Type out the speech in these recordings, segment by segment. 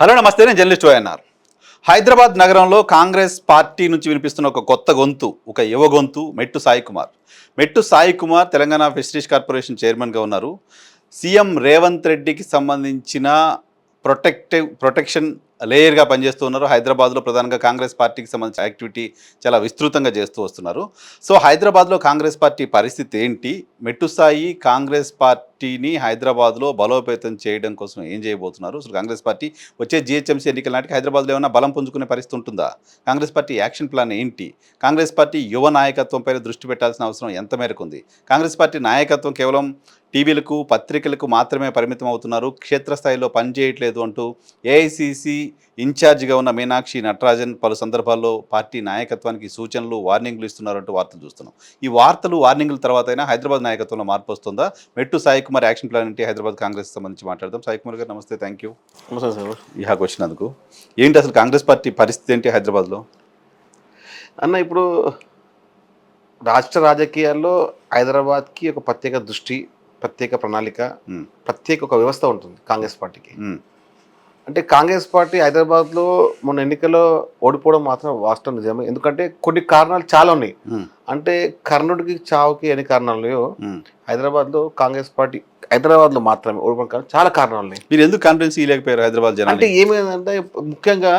Hello నమస్తే, నేను journalist YNR. Hyderabad నగరంలో కాంగ్రెస్ పార్టీ నుంచి వినిపిస్తున్న ఒక కొత్త గొంతు, ఒక యువ గొంతు మెట్టు సాయి కుమార్. మెట్టు సాయి కుమార్ తెలంగాణ ఫిషరీస్ కార్పొరేషన్ చైర్మన్గా ఉన్నారు. సీఎం రేవంత్ రెడ్డికి సంబంధించిన ప్రొటెక్షన్ లేయర్గా పనిచేస్తూ ఉన్నారు. హైదరాబాద్లో ప్రధానంగా కాంగ్రెస్ పార్టీకి సంబంధించిన యాక్టివిటీ చాలా విస్తృతంగా చేస్తూ వస్తున్నారు. సో హైదరాబాద్లో కాంగ్రెస్ పార్టీ పరిస్థితి ఏంటి, మెట్టు సాయి కాంగ్రెస్ పార్టీని హైదరాబాద్లో బలోపేతం చేయడం కోసం ఏం చేయబోతున్నారు, అసలు కాంగ్రెస్ పార్టీ వచ్చే జిహెచ్ఎంసీ ఎన్నికల నాటికి హైదరాబాద్లో ఏమైనా బలం పుంజుకునే పరిస్థితి ఉంటుందా, కాంగ్రెస్ పార్టీ యాక్షన్ ప్లాన్ ఏంటి, కాంగ్రెస్ పార్టీ యువ నాయకత్వంపై దృష్టి పెట్టాల్సిన అవసరం ఎంత మేరకు ఉంది, కాంగ్రెస్ పార్టీ నాయకత్వం కేవలం టీవీలకు పత్రికలకు మాత్రమే పరిమితం అవుతున్నారు, క్షేత్రస్థాయిలో పనిచేయట్లేదు అంటూ ఏఐసిసి ఇన్ఛార్జిగా ఉన్న మీనాక్షి నటరాజన్ పలు సందర్భాల్లో పార్టీ నాయకత్వానికి సూచనలు వార్నింగ్లు ఇస్తున్నారంటూ వార్తలు చూస్తున్నాం. ఈ వార్తలు వార్నింగ్ల తర్వాత అయినా హైదరాబాద్ నాయకత్వంలో మార్పు వస్తుందా? మెట్టు సాయి కుమార్ యాక్షన్ ప్లాన్ ఏంటి, హైదరాబాద్ కాంగ్రెస్ సంబంధించి మాట్లాడదాం. సాయి కుమార్ గారు నమస్తే, థ్యాంక్ యూ ఇహాకు వచ్చినందుకు. ఏంటి అసలు కాంగ్రెస్ పార్టీ పరిస్థితి ఏంటి హైదరాబాద్లో అన్న? ఇప్పుడు రాష్ట్ర రాజకీయాల్లో హైదరాబాద్కి ఒక ప్రత్యేక దృష్టి, ప్రత్యేక ప్రణాళిక, ప్రత్యేక ఒక వ్యవస్థ ఉంటుంది కాంగ్రెస్ పార్టీకి. అంటే కాంగ్రెస్ పార్టీ హైదరాబాద్లో మొన్న ఎన్నికల్లో ఓడిపోవడం మాత్రం వాస్తవం నిజమే. ఎందుకంటే కొన్ని కారణాలు చాలా ఉన్నాయి. అంటే కర్ణుడికి చావుకి ఎన్ని కారణాలు ఉన్నాయో హైదరాబాద్లో కాంగ్రెస్ పార్టీ హైదరాబాద్లో మాత్రమే ఓడిపోవడం చాలా కారణాలు ఉన్నాయి. మీరు ఎందుకు కాన్ఫిడెన్స్ ఇవ్వలేకపోయారు హైదరాబాద్ జనాలు? అంటే ఏమైందంటే ముఖ్యంగా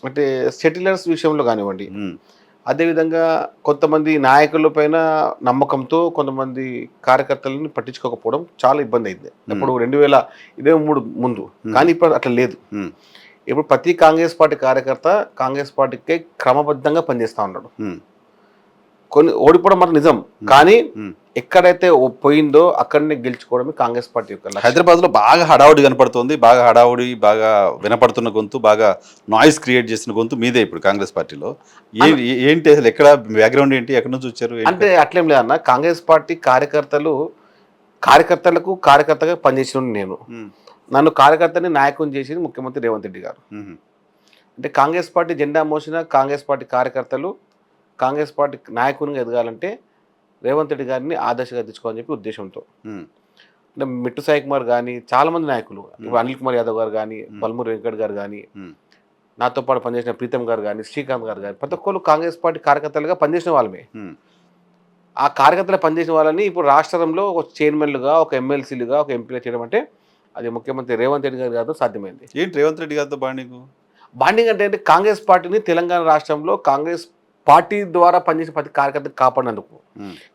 అంటే సెటిలర్స్ విషయంలో కానివ్వండి, అదేవిధంగా కొంతమంది నాయకుల పైన నమ్మకంతో కొంతమంది కార్యకర్తలను పట్టించుకోకపోవడం చాలా ఇబ్బంది అయింది. ఇప్పుడు 2023 ముందు, కానీ ఇప్పుడు అట్లా లేదు. ఇప్పుడు ప్రతి కాంగ్రెస్ పార్టీ కార్యకర్త కాంగ్రెస్ పార్టీకి క్రమబద్ధంగా పనిచేస్తూ ఉన్నాడు. కొన్ని ఓడిపోవడం మాత్రం నిజం, కానీ ఎక్కడైతే పోయిందో అక్కడనే గెలుచుకోవడమే కాంగ్రెస్ పార్టీ యొక్క. హైదరాబాద్లో బాగా హడావుడి కనపడుతుంది, బాగా హడావుడి, బాగా వినపడుతున్న గొంతు, బాగా నాయిస్ క్రియేట్ చేసిన గొంతు మీదే ఇప్పుడు కాంగ్రెస్ పార్టీలో. ఏంటి అసలు, ఎక్కడ బ్యాక్గ్రౌండ్ ఏంటి, ఎక్కడి నుంచి వచ్చారు? అంటే అట్లేం లేదన్న, కాంగ్రెస్ పార్టీ కార్యకర్తగా పనిచేసిన నేను. నన్ను కార్యకర్తని నాయకుని చేసింది ముఖ్యమంత్రి రేవంత్ రెడ్డి గారు. అంటే కాంగ్రెస్ పార్టీ జెండా మోసిన కాంగ్రెస్ పార్టీ కార్యకర్తలు కాంగ్రెస్ పార్టీ నాయకునిగా ఎదగాలంటే రేవంత్ రెడ్డి గారిని ఆదర్శంగా తెచ్చుకోవాలని చెప్పి ఉద్దేశంతో. అంటే మెట్టు సాయి కుమార్ కానీ చాలా మంది నాయకులు, ఇప్పుడు అనిల్ కుమార్ యాదవ్ గారు కానీ, బల్మూరి వెంకట్ గారు కానీ, నాతో పాటు పనిచేసిన ప్రీతం గారు కానీ, శ్రీకాంత్ గారు కానీ, ప్రతి ఒక్కరు కాంగ్రెస్ పార్టీ కార్యకర్తలుగా పనిచేసిన వాళ్ళమే. ఆ కార్యకర్తలు పనిచేసిన వాళ్ళని ఇప్పుడు రాష్ట్రంలో ఒక చైర్మన్లుగా, ఒక ఎమ్మెల్సీలుగా, ఒక ఎంపీగా చేయడం అంటే అది ముఖ్యమంత్రి రేవంత్ రెడ్డి గారితో సాధ్యమైంది. ఏంటి రేవంత్ రెడ్డి గారితో బాండింగ్ అంటే కాంగ్రెస్ పార్టీని తెలంగాణ రాష్ట్రంలో కాంగ్రెస్ పార్టీ ద్వారా పనిచేసిన ప్రతి కార్యకర్తకు కాపాడినందుకు,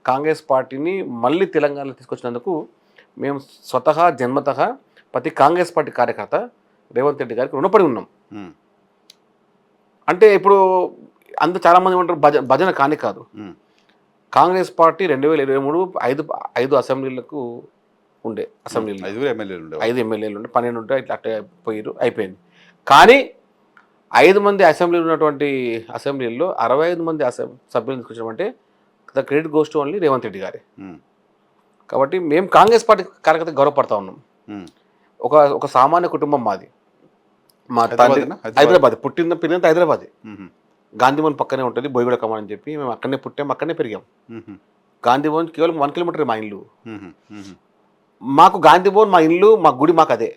కాంగ్రెస్ పార్టీని మళ్ళీ తెలంగాణలో తీసుకొచ్చినందుకు మేము స్వతహా జన్మతః ప్రతి కాంగ్రెస్ పార్టీ కార్యకర్త రేవంత్ రెడ్డి గారికి రుణపడి ఉన్నాం. అంటే ఇప్పుడు అంత చాలామంది ఉంటారు భజన కానీ కాదు. కాంగ్రెస్ పార్టీ 2023 ఐదు అసెంబ్లీలకు ఉండే, అసెంబ్లీలు 5 ఎమ్మెల్యేలు ఉండే, 12 ఉంటే ఇట్లా అట్లా పోయారు, అయిపోయింది. కానీ 5 మంది అసెంబ్లీలు ఉన్నటువంటి అసెంబ్లీల్లో 65 మంది సభ్యులను తీసుకొచ్చామంటే the credit goes to only Revanth Reddy గారే. కాబట్టి మేము కాంగ్రెస్ పార్టీ కార్యకర్త గౌరవపడతా ఉన్నాం. ఒక సామాన్య కుటుంబం మాది. మా తండ్రి హైదరాబాద్, పెరిగినంత హైదరాబాద్, గాంధీభవన్ పక్కనే ఉంటుంది, బోయిగూడ కమాన్ అని చెప్పి మేము అక్కడనే పుట్టాం, అక్కడనే పెరిగాం. గాంధీభవన్ కేవలం 1 కిలోమీటర్ మా ఇల్లు. మాకు గాంధీభవన్ మా ఇల్లు, మా గుడి మాకు అదే.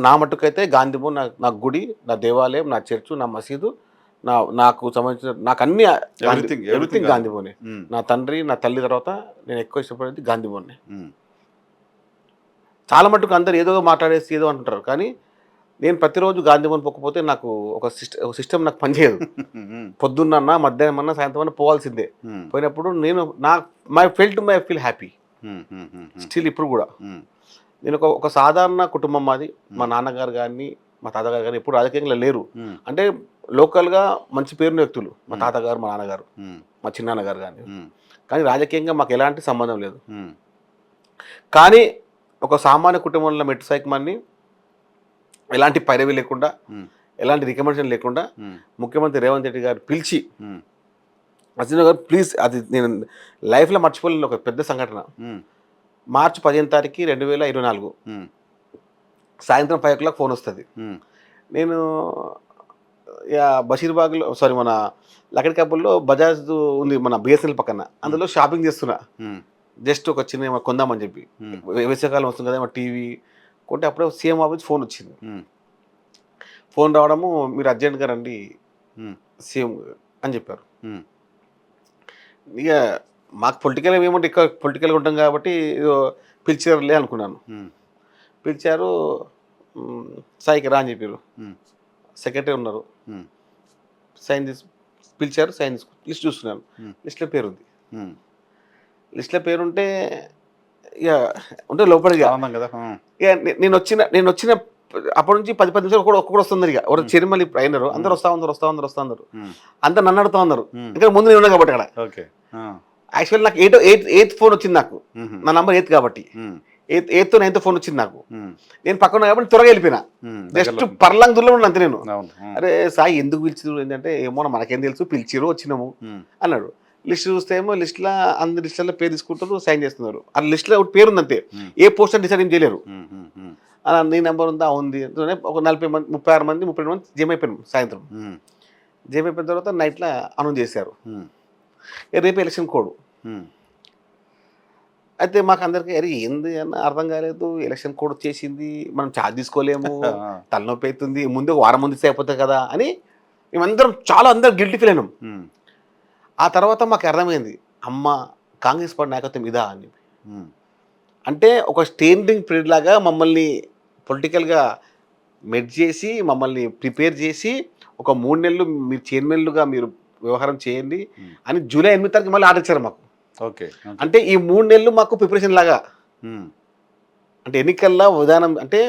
నా మట్టుకైతే గాంధీభవన్ నా గుడి, నా దేవాలయం, నా చర్చు, నా మసీదు, నాకు సంబంధించిన నాకు అన్ని ఎవ్రీథింగ్ గాంధీభవనే. నా తండ్రి నా తల్లి తర్వాత నేను ఎక్కువ ఇష్టపడేది గాంధీభవన్నే. చాలా మట్టుకు అందరు ఏదో మాట్లాడేసి ఏదో అంటుంటారు, కానీ నేను ప్రతిరోజు గాంధీభవన్ పోకపోతే నాకు ఒక సిస్టమ్ నాకు పనిచేయదు. పొద్దున్న మధ్యాహ్నం అన్నా సాయంత్రం అన్నా పోవాల్సిందే. పోయినప్పుడు నేను మై ఫీల్ హ్యాపీ స్టిల్ ఇప్పుడు కూడా. నేను ఒక సాధారణ కుటుంబం మాది. మా నాన్నగారు కానీ మా తాతగారు కానీ ఎప్పుడు రాజకీయంగా లేరు. అంటే లోకల్గా మంచి పేరున్న వ్యక్తులు మా తాతగారు, మా నాన్నగారు, మా చిన్నాన్నగారు కానీ రాజకీయంగా మాకు ఎలాంటి సంబంధం లేదు. కానీ ఒక సామాన్య కుటుంబంలో మెట్టు సాయి కుమార్ని ఎలాంటి పైరవి లేకుండా, ఎలాంటి రికమెండేషన్ లేకుండా ముఖ్యమంత్రి రేవంత్ రెడ్డి గారు పిలిచి, అర్జున్ గారు ప్లీజ్, అది నేను లైఫ్లో మర్చిపోలేని ఒక పెద్ద సంఘటన. మార్చి 15 తారీఖు 2024 సాయంత్రం 5 o'clock ఫోన్ వస్తుంది. నేను బషీర్బాగ్లో మన లక్కడికాపుల్లో బజాజ్ ఉంది, మన బిఎస్ఎన్ఎల్ పక్కన, అందులో షాపింగ్ చేస్తున్నా. జస్ట్ ఒక చిన్న కొందామని చెప్పి, వేసవికాలం వస్తుంది కదా, టీవీ కొంటే అప్పుడే సీఎం ఆఫీస్ ఫోన్ వచ్చింది. ఉమ్, ఫోన్ రావడము, మీరు అర్జెంట్గా రండి ఉమ్, సీఎం అని చెప్పారు. ఉమ్, ఇక మాకు పొలిటికల్ ఏమంటే ఇక్కడ పొలిటికల్గా ఉంటాం కాబట్టి ఏదో పిలిచారులే అనుకున్నాను. ఉమ్, పిలిచారు, సాయికి రా అని చెప్పారు. ఉమ్, సెక్రటరీ ఉన్నారు, ఉమ్, సైన్ తీసు పిలిచారు, సైన్ తీసుకు లిస్ట్ చూస్తున్నాను. లిస్ట్లో పేరుంది. ఉమ్. లిస్ట్లో పేరుంటే ఇక ఉంటే లోపలిగా ఆనందం కదా. ఇక నేను వచ్చిన అప్పటి నుంచి 10 నిమిషాలు కూడా ఒక్కొక్కరు వస్తున్నారు. ఇక ఒక చైర్మన్ ఇప్పుడు అయినారు, అందరు వస్తా ఉన్నారు. అందరు నన్ను అడుగుతా ఉన్నారు, ఇంకా ముందు నేను ఉన్నా కాబట్టి అక్కడ. ఓకే. యాక్చువల్లీ నాకు ఎయిత్ ఫోన్ వచ్చింది నాకు, నా నంబర్ 8 కాబట్టి 8th 9th ఫోన్ వచ్చింది నాకు. నేను పక్కన కాబట్టి త్వరగా వెళ్ళిపోయినా, జస్ట్ పర్లంగ్ దూరంలో ఉన్నా అంతే నేను. అరే సాయి ఎందుకు పిలిచిరు ఏంటంటే, ఏమో మనకేం తెలుసు, పిలిచిరు వచ్చినాము అన్నాడు. లిస్ట్ చూస్తే ఏమో లిస్ట్లో అందరి లిస్టుల్లో పేరు తీసుకుంటారు, సైన్ చేస్తున్నారు. ఆ లిస్ట్లో ఒకటి పేరు ఉంది అంతే, ఏ పోస్ట్ అని డిసైడ్ ఏం చేయలేరు. నీ నెంబర్ ఉందా? ఉంది. ఒక 40 మంది 36 మంది 32 మంది జమ అయిపోయారు. సాయంత్రం జమ అయిపోయిన తర్వాత నైట్లో అనౌన్స్ చేశారు, రేపు ఎలక్షన్ కోడ్. అయితే మాకు అందరికీ అరే ఏంది అన్న అర్థం కాలేదు, ఎలక్షన్ కోడ్ వచ్చేసింది, మనం ఛార్జ్ తీసుకోలేము, తలనొప్పి అవుతుంది, ముందు ఒక వారం ముందు ఇస్తే అయిపోతుంది కదా అని మేమందరం అందరం గిల్టీ ఫీల్ అయినాం. ఆ తర్వాత మాకు అర్థమైంది, అమ్మ కాంగ్రెస్ పార్టీ నాయకత్వం ఇదా అని. అంటే ఒక స్టేండింగ్ పీరియడ్ లాగా మమ్మల్ని పొలిటికల్గా మెడ్ చేసి, మమ్మల్ని ప్రిపేర్ చేసి, ఒక 3 నెలలు మీరు చైర్మన్లుగా మీరు వ్యవహారం చేయండి అని జూలై 8 తారీఖు మళ్ళీ ఆర్డర్ ఇచ్చారు మాకు. ఓకే. అంటే ఈ 3 నెలలు మాకు ప్రిపరేషన్ లాగా. అంటే ఎన్నికల్లో విధానం అంటే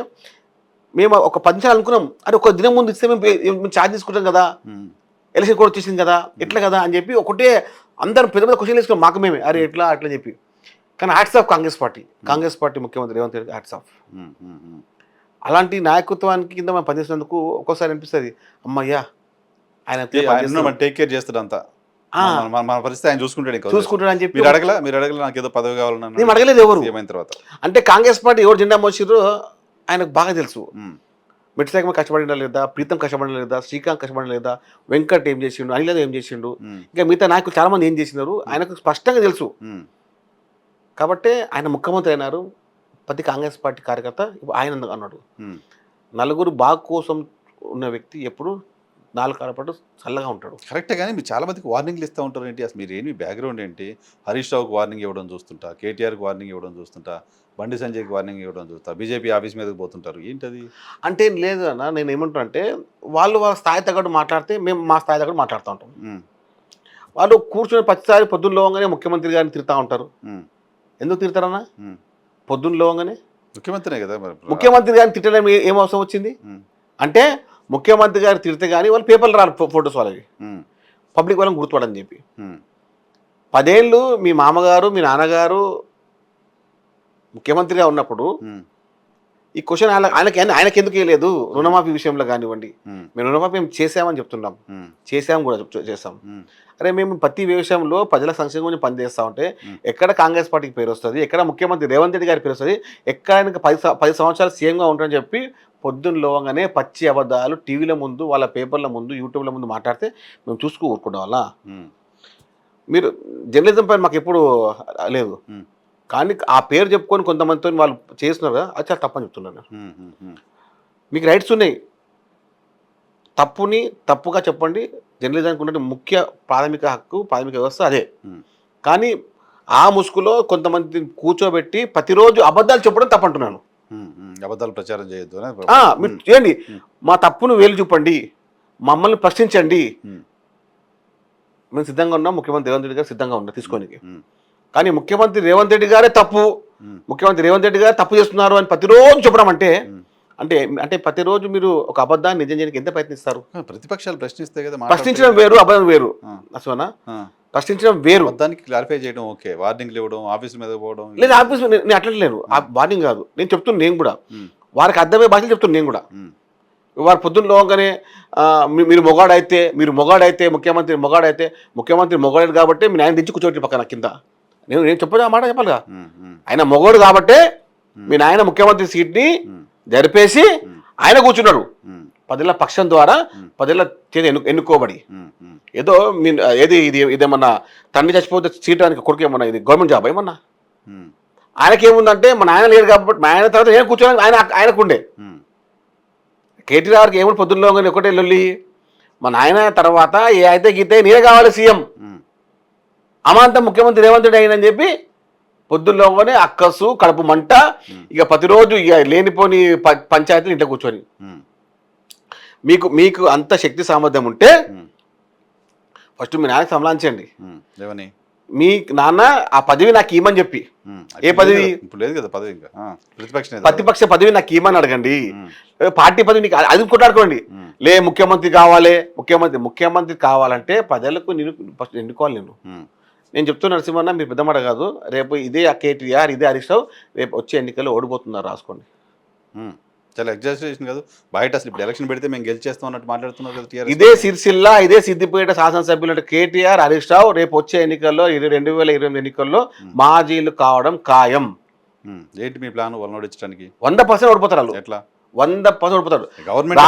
మేము ఒక 10 నిమిషాలు అనుకున్నాం, అరే ఒక దినం ముందు ఇస్తే మేము ఛార్జ్ తీసుకుంటాం కదా, ఎలక్షన్ కూడా వచ్చేసింది కదా, ఎట్లా కదా అని చెప్పి ఒకటే అందరం పెద్ద పెద్ద క్వశ్చన్ వేసుకున్నాం మాకు మేమే, అరే ఎట్లా అట్లా చెప్పి. కానీ హ్యాట్స్ ఆఫ్ కాంగ్రెస్ పార్టీ ముఖ్యమంత్రి రేవంత్ రెడ్డి, హ్యాట్స్ ఆఫ్. అలాంటి నాయకత్వానికి కింద మనం పనిచేసినందుకు ఒక్కోసారి అనిపిస్తుంది, అమ్మయ్యా ఆయన టేక్ కేర్ చేస్తాడు అంతా, మన పరిస్థితి ఆయన చూసుకుంటాడు అని చెప్పి. మీరు అడగల నాకు ఏదో పదవి కావాలన్నా నేను అడగలేదు ఎవరు. తర్వాత అంటే కాంగ్రెస్ పార్టీ ఎవరు జెండా మోసిర్రో ఆయనకు బాగా తెలుసు. మెట్టిసాగమ కష్టపడినా లేదా, ప్రీతం కష్టపడినా లేదా, శ్రీకాంత్ కష్టపడినా లేదా, వెంకట్ ఏం చేసిండు, అనిల్ ఏం చేసిండు, ఇంకా మిగతా నాయకులు చాలా మంది ఏం చేసినారు ఆయనకు స్పష్టంగా తెలుసు. కాబట్టి ఆయన ముఖ్యమంత్రి అయినారు. ప్రతి కాంగ్రెస్ పార్టీ కార్యకర్త ఆయన అన్నాడు, నలుగురు బాగు కోసం ఉన్న వ్యక్తి ఎప్పుడు 4 కాళ్ళ పాటు చల్లగా ఉంటాడు. కరెక్టే. కానీ మీరు చాలా మందికి వార్నింగ్లు ఇస్తూ ఉంటారు ఏంటి, అసలు మీరు ఏంటి బ్యాక్గ్రౌండ్ ఏంటి? హరీష్ రావుకి వార్నింగ్ ఇవ్వడం చూస్తుంటా, కేటీఆర్కి వార్నింగ్ ఇవ్వడం చూస్తుంటా, బండి సంజయ్కి వార్నింగ్ ఇవ్వడం చూస్తా, బీజేపీ ఆఫీస్ మీదకి పోతుంటారు, ఏంటది? అంటే లేదు అన్న, నేను ఏమంటున్నా అంటే వాళ్ళ స్థాయి తగ్గట్టు మాట్లాడితే మేము మా స్థాయి తగ్గట్టు మాట్లాడుతూ ఉంటాం. వాళ్ళు కూర్చొని ప్రతిసారి పొద్దున్న లేవగానే ముఖ్యమంత్రి గారిని తిరుగుతూ ఉంటారు. ఎందుకు తిడతారన్నా? పొద్దున్న లేవగానే ముఖ్యమంత్రినే కదా, ముఖ్యమంత్రి గారిని తిట్టడం ఏం అవసరం వచ్చింది? అంటే ముఖ్యమంత్రి గారు తిడితే కానీ వాళ్ళు పేపర్లు రాలి ఫొటోస్ వాళ్ళవి, పబ్లిక్ వాళ్ళని గుర్తుపడని చెప్పి. 10 ఏళ్ళు మీ మామగారు మీ నాన్నగారు ముఖ్యమంత్రిగా ఉన్నప్పుడు ఈ క్వశ్చన్ ఆయనకి ఎందుకు వేయలేదు? రుణమాఫీ విషయంలో కానివ్వండి, మేము రుణమాఫీ మేము చేసామని చెప్తున్నాం, చేసాము కూడా చేస్తాం. అరే మేము ప్రతి విషయంలో ప్రజల సంక్షేమం గురించి పనిచేస్తూ ఉంటే ఎక్కడ కాంగ్రెస్ పార్టీకి పేరు వస్తుంది, ఎక్కడ ముఖ్యమంత్రి రేవంత్ రెడ్డి గారి పేరు వస్తుంది, ఎక్కడ ఆయనకు 10 సంవత్సరాలు సీఎంగా ఉంటారని చెప్పి పొద్దున్న లోగానే పచ్చి అబద్ధాలు టీవీల ముందు, వాళ్ళ పేపర్ల ముందు, యూట్యూబ్ల ముందు మాట్లాడితే మేము చూసుకు ఊరుకుంటాం వల్ల. మీరు జర్నలిజం పైన మాకు ఎప్పుడు లేదు, కానీ ఆ పేరు చెప్పుకొని కొంతమందితో వాళ్ళు చేస్తున్నారు కదా, అది చాలా తప్పని చెప్తున్నాను. మీకు రైట్స్ ఉన్నాయి, తప్పుని తప్పుగా చెప్పండి. జర్నలిజానికి ఉన్నట్టు ముఖ్య ప్రాథమిక హక్కు, ప్రాథమిక వ్యవస్థ అదే. కానీ ఆ ముసుగులో కొంతమంది కూర్చోబెట్టి ప్రతిరోజు అబద్ధాలు చెప్పడం తప్పంటున్నాను. అబద్ధాలు ప్రచారం చేయొద్దు. మీరు చేయండి, మా తప్పును వేలు చూపండి, మమ్మల్ని ప్రశ్నించండి, మేము సిద్ధంగా ఉన్నాం, ముఖ్యమంత్రి రేవంత్ రెడ్డి గారు సిద్ధంగా ఉన్నారు తీసుకోనికి. కానీ ముఖ్యమంత్రి రేవంత్ రెడ్డి గారే తప్పు, ముఖ్యమంత్రి రేవంత్ రెడ్డి గారు తప్పు చేస్తున్నారు అని ప్రతిరోజు చెప్పడం అంటే అంటే ప్రతిరోజు మీరు ఒక అబద్ధాన్ని నిజం చేయడానికి ఎంత ప్రయత్నిస్తారు? ప్రతిపక్షాలు ప్రశ్నిస్తే కదా, ప్రశ్నించడం వేరు, అబద్ధం వేరు. అసలు ప్రశ్నించడం వేరు. దానికి క్లారిఫై చేయడం ఓకే, వార్నింగ్లు ఇవ్వడం, ఆఫీస్ మీద పోవడం లేదు. ఆఫీస్ నేను అట్లట్లేను, వార్నింగ్ కాదు నేను చెప్తున్నాను, నేను కూడా వారికి అర్థమయ్యే భాషలు చెప్తున్నాను. నేను కూడా వారు పొద్దున్న లోగానే మీరు మొగాడైతే ముఖ్యమంత్రి మొగాడు కాబట్టి మీ నాయన దించి కూర్చోటి పక్కన కింద. నేను చెప్పదు ఆ మాట చెప్పాలిగా, ఆయన మొగాడు కాబట్టే మీ నాయన ముఖ్యమంత్రి సీట్ని జరిపేసి ఆయన కూర్చున్నాడు, ప్రజల పక్షం ద్వారా ప్రజల చేతి ఎన్నుకోబడి. ఏదో ఇదేమన్నా తండ్రి చచ్చిపోతే సీట్ కొడుకు ఏమన్నా ఇది గవర్నమెంట్ జాబ్ ఏమన్నా? ఆయనకేముందంటే మా నాయన లేడు కాబట్టి మా ఆయన తర్వాత నేను కూర్చోడానికి ఆయనకుండే. కేటీఆర్కి ఏముంది పొద్దున్నలో ఒకటే లొల్లి, మా నాయన తర్వాత ఏ అయితే గీతే నేనే కావాలి సీఎం, అమాంతం ముఖ్యమంత్రి రేవంత్ రెడ్డి అయిందని చెప్పి పొద్దున్నలోనే అక్కసు కడుపు మంట. ఇక ప్రతిరోజు ఇక లేనిపోని పంచాయతీలు ఇంట్లో కూర్చొని మీకు మీకు అంత శక్తి సామర్థ్యం ఉంటే ఫస్ట్ మీ నాన్నకి సంలాంచండి. మీ నాన్న ఆ పదవి నాకు ఇవ్వమని చెప్పి, ఏ పదవి లేదు కదా పదవి, ఇంకా ప్రతిపక్ష పదవి నాకు ఇవ్వమని అడగండి. పార్టీ పదవి నీకు అది కొట్లాడుకోండి. లే ముఖ్యమంత్రి కావాలి, ముఖ్యమంత్రి కావాలంటే ప్రజలకు నేను ఫస్ట్ ఎన్నుకోవాలి. నేను చెప్తున్నా నరసింహన్న, మీరు పెద్ద మాట కాదు, రేపు ఇదే కేటీఆర్ ఇదే హరీష్ రావు రేపు వచ్చే ఎన్నికల్లో ఓడిపోతున్నారు, రాసుకోండి. చాలా ఎగ్జాజరేషన్ కాదు, బయట అసలు ఇప్పుడు ఎలక్షన్ పెడితే మేము గెలిచేస్తాం అన్నట్టు మాట్లాడుతున్నారు కదా. ఇదే సిరిసిల్ల ఇదే సిద్దిపేట శాసనసభ్యులు కేటీఆర్ హరీష్ రావు రేపు వచ్చే ఎన్నికల్లో 2028 ఎన్నికల్లో మాజీలు కావడం ఖాయం. ఏంటి మీ ప్లాన్ వాళ్ళని ఓడించడానికి? 100% ఓడిపోతారు వాళ్ళు. ఎట్లా 100% ఓడిపోతారు. గవర్నమెంట్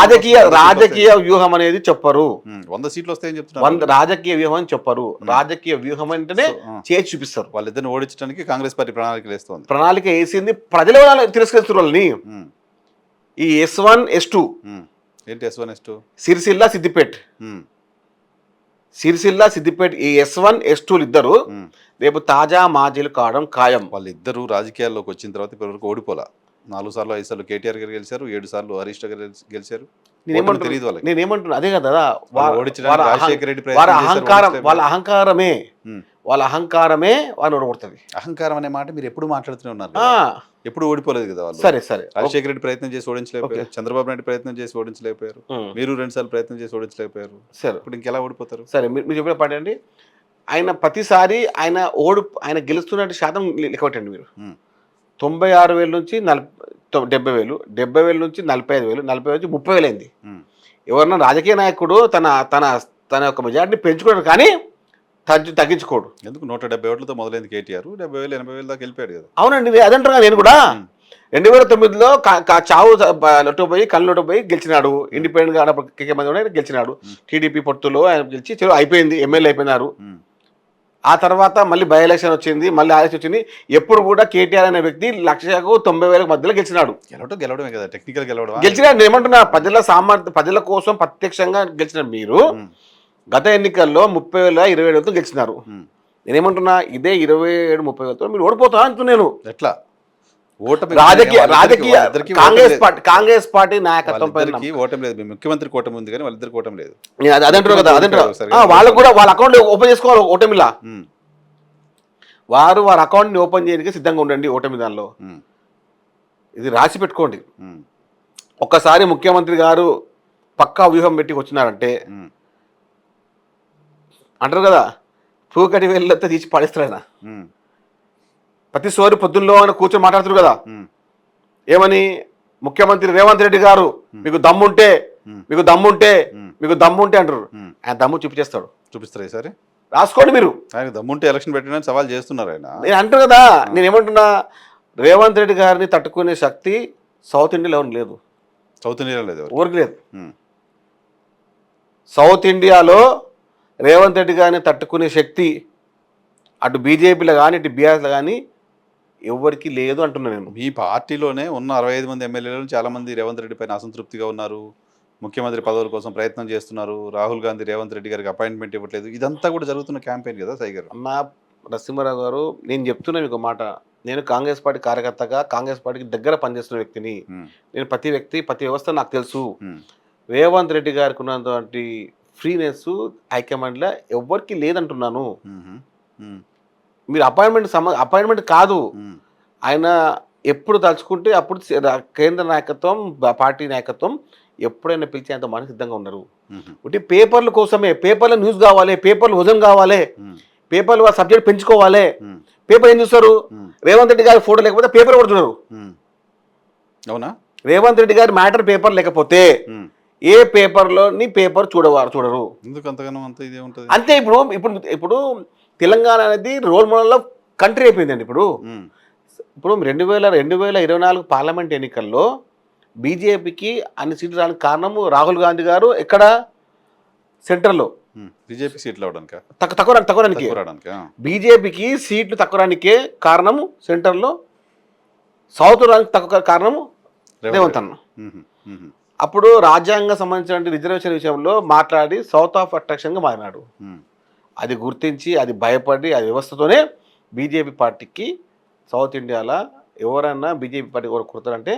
రాజకీయ వ్యూహం అనేది చెప్పరు. 100 సీట్లు వస్తాయని చెప్తున్నారు. రాజకీయ వ్యూహం అని చెప్పరు. రాజకీయ వ్యూహం అంటేనే చేసి చూపిస్తారు. వాళ్ళిద్దరిని ఓడించడానికి కాంగ్రెస్ పార్టీ ప్రణాళికలు వేస్తుంది. ప్రణాళిక వేసింది, ప్రజల తిరస్కరిస్తున్న వాళ్ళని. ఈ S1 S2 ఏంటి S1 S2? సిరిసిల్ల సిద్దిపేట, సిరిసిల్ల సిద్దిపేట ఈ S1 S2 ఇద్దరు రేపు తాజా మాజీలు కావడం ఖాయం. వాళ్ళిద్దరూ రాజకీయాల్లోకి వచ్చిన తర్వాత ఇప్పటివరకు ఓడిపోలా. 4 సార్లు 5 సార్లు కేటీఆర్ గారు గెలిచారు, 7 సార్లు హరీష్ గారు గెలిచారు. నేనేమంటున్నా అదే కదా, రాజశేఖర రెడ్డి వాళ్ళ అహంకారమే వాళ్ళని ఓడగొడుతుంది. అహంకారం అనే మాట మీరు ఎప్పుడు మాట్లాడుతూనే ఉన్నారు, ఎప్పుడు ఓడిపోలేదు కదా వాళ్ళు. సరే రాజశేఖర రెడ్డి ప్రయత్నం చేసి ఓడించలేకపోయారు, చంద్రబాబు నాయుడు ప్రయత్నం చేసి ఓడించలేకపోయారు, మీరు 2 సార్లు ప్రయత్నం చేసి ఓడించలేకపోయారు. సరే ఇప్పుడు ఇంకెలా ఓడిపోతారు? సరే మీరు చెప్పిన పాటండి. ఆయన ప్రతిసారి ఆయన గెలుస్తున్న శాతం లెక్కపెట్టండి మీరు. 96,000 నుంచి 70,000, 70,000 నుంచి 45,000, 40,000 నుంచి 30,000 అయింది. ఎవరన్నా రాజకీయ నాయకుడు తన తన తన యొక్క మెజార్టీని పెంచుకోవడం కానీ తగ్గించుకోడు. ఎందుకు 170 ఓట్లతో మొదలైంది కేటీఆర్, 70,000 80,000 దాకా వెళ్ళిపోయాడు కదా. అవునండి, అదంటారా నేను కూడా. 2009లో చావు లొట్టు పోయి కళ్ళు పోయి గెలిచినాడు, ఇండిపెండెంట్ గా కేకే మంది గెలిచినాడు. టీడీపీ పొత్తులో ఆయన గెలిచి చలో అయిపోయింది, ఎమ్మెల్యే అయిపోయినారు. ఆ తర్వాత మళ్ళీ బై ఎలక్షన్ వచ్చింది, మళ్ళీ ఆలస్యం వచ్చింది. ఎప్పుడు కూడా కేటీఆర్ అనే వ్యక్తి 1,90,000 మధ్యలో గెలిచినాడు. గెలవడమే కదా, టెక్నికల్ గెలవడం. గెలిచినాడు. నేను ఏమంటున్నా, ప్రజల కోసం ప్రత్యక్షంగా గెలిచిన మీరు గత ఎన్నికల్లో 30,000 27,000తో గెలిచినారు. నేనేమంటున్నా, ఇదే 27-30,000తో మీరు ఓడిపోతా అంటున్నాను. ఎట్లా రాజకీయ కాంగ్రెస్ పార్టీ నాయకత్వం ఓటమి లేదు, ముఖ్యమంత్రి కూటమి ఉంది కానీ వాళ్ళిద్దరికి ఓటమి లేదు. అదంటారు కదా, వాళ్ళకు కూడా వాళ్ళ అకౌంట్ ఓపెన్ చేసుకోవాలి. ఓటమిలా వారి అకౌంట్ ని ఓపెన్ చేయడానికి సిద్ధంగా ఉండండి. ఓటమి దానిలో ఇది రాసి పెట్టుకోండి. ఒక్కసారి ముఖ్యమంత్రి గారు పక్కా వ్యూహం పెట్టి వచ్చినారంటే అంటారు కదా, పూకటి వెళ్ళతో తీసి పడేస్తారు ఆయన. ప్రతి సోరి పొద్దుల్లో ఆయన కూర్చొని మాట్లాడుతారు కదా, ఏమని, ముఖ్యమంత్రి రేవంత్ రెడ్డి గారు మీకు దమ్ముంటే అంటారు. ఆయన దమ్ము చూపిస్తారు సరే, రాసుకోండి మీరు. ఆయన దమ్ముంటే ఎలక్షన్ పెట్టడానికి సవాల్ చేస్తున్నారు ఆయన. నేను అంటారు కదా, నేను ఏమంటున్నా, రేవంత్ రెడ్డి గారిని తట్టుకునే శక్తి సౌత్ ఇండియాలో ఎవరికి లేదు. ఎవరికి లేదు. సౌత్ ఇండియాలో రేవంత్ రెడ్డి గారిని తట్టుకునే శక్తి అటు బీజేపీలో కానీ ఇటు బీఆర్ఎస్లో కానీ ఎవరికి లేదు అంటున్నా నేను. మీ పార్టీలోనే ఉన్న 65 మంది ఎమ్మెల్యేలు చాలా మంది రేవంత్ రెడ్డి పైన అసంతృప్తిగా ఉన్నారు, ముఖ్యమంత్రి పదవుల కోసం ప్రయత్నం చేస్తున్నారు. రాహుల్ గాంధీ రేవంత్ రెడ్డి గారికి అపాయింట్మెంట్ ఇవ్వట్లేదు. ఇదంతా కూడా జరుగుతున్న క్యాంపెయిన్ కదా సాయి గారు. అమ్మా నరసింహారావు గారు, నేను చెప్తున్నా మీకు మాట, నేను కాంగ్రెస్ పార్టీ కార్యకర్తగా కాంగ్రెస్ పార్టీకి దగ్గర పనిచేస్తున్న వ్యక్తిని. నేను ప్రతి వ్యవస్థ నాకు తెలుసు. రేవంత్ రెడ్డి గారికి ఉన్నటువంటి ఫ్రీనెస్ హైకమాండ్లో ఎవరికి లేదంటున్నాను. మీరు అపాయింట్మెంట్ కాదు, ఆయన ఎప్పుడు తలుచుకుంటే అప్పుడు కేంద్ర నాయకత్వం పార్టీ నాయకత్వం ఎప్పుడైనా పిలిచేంత మన సిద్ధంగా ఉన్నారు. ఒకటి పేపర్ల కోసమే, పేపర్ల న్యూస్ కావాలి, పేపర్లు వజన్ కావాలి, పేపర్లు సబ్జెక్ట్ పెంచుకోవాలి. పేపర్ ఏం చూస్తారు, రేవంత్ రెడ్డి గారి ఫోటో లేకపోతే పేపర్ కొడుతున్నారు. అవునా, రేవంత్ రెడ్డి గారి మ్యాటర్ పేపర్ లేకపోతే ఏ పేపర్లోని పేపర్ చూడరు. అంతే. ఇప్పుడు తెలంగాణ అనేది రోల్ మోడల్ ఆఫ్ కంట్రీ అయిపోయిందండి. ఇప్పుడు 2024 పార్లమెంట్ ఎన్నికల్లో బీజేపీకి అన్ని సీట్లు రావడానికి కారణము రాహుల్ గాంధీ గారు ఎక్కడ సెంటర్లో బీజేపీ సీట్లు తక్కువడానికి బీజేపీకి సీట్లు తక్కువడానికే కారణము సెంటర్లో సౌత్ రానికి తక్కువ కారణం రేవంత్ అన్న. మ్మ్. మ్మ్. అప్పుడు రాజ్యాంగం సంబంధించిన రిజర్వేషన్ విషయంలో మాట్లాడి సౌత్ ఆఫ్ అట్రాక్షన్గా మారినాడు. మ్మ్. అది గుర్తించి అది భయపడి అది వ్యవస్థతోనే బీజేపీ పార్టీకి సౌత్ ఇండియాలో ఎవరన్నా బీజేపీ పార్టీ కూడా కుడతారంటే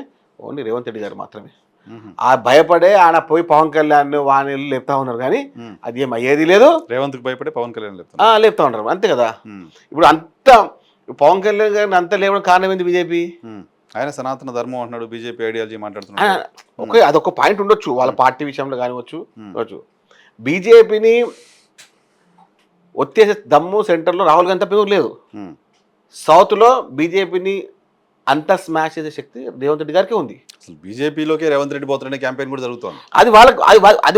ఓన్లీ రేవంత్ రెడ్డి గారు మాత్రమే. మ్మ్. ఆ భయపడే ఆయన పోయి పవన్ కళ్యాణ్ వాణిలు లేపుతా ఉన్నారు కానీ మ్మ్. అది ఏం అయ్యేది లేదు. రేవంత్కి భయపడే పవన్ కళ్యాణ్ చెప్తాను. లేపుతా ఉన్నారు అంతే కదా. మ్మ్. ఇప్పుడు అంత పవన్ కళ్యాణ్ గారిని అంత లేవడం కారణం ఏంది బీజేపీ? మ్మ్. ఆయన సనాతన ధర్మం అంటున్నాడు, బీజేపీ ఐడియాలజీ మాట్లాడుతున్నాడు. ఓకే, అదొక పాయింట్ ఉండొచ్చు వాళ్ళ పార్టీ విషయంలో కానివచ్చు. బీజేపీని ఒత్తేసే దమ్ము సెంటర్లో రాహుల్ గాంధీ తప్ప లేదు. మ్మ్. సౌత్లో బీజేపీని అంత స్మాష్ చేసే శక్తి రేవంత్ రెడ్డి గారికి ఉంది. అసలు బీజేపీలోకే రేవంత్ రెడ్డి పోతారనే క్యాంపెయిన్ కూడా జరుగుతోంది. అది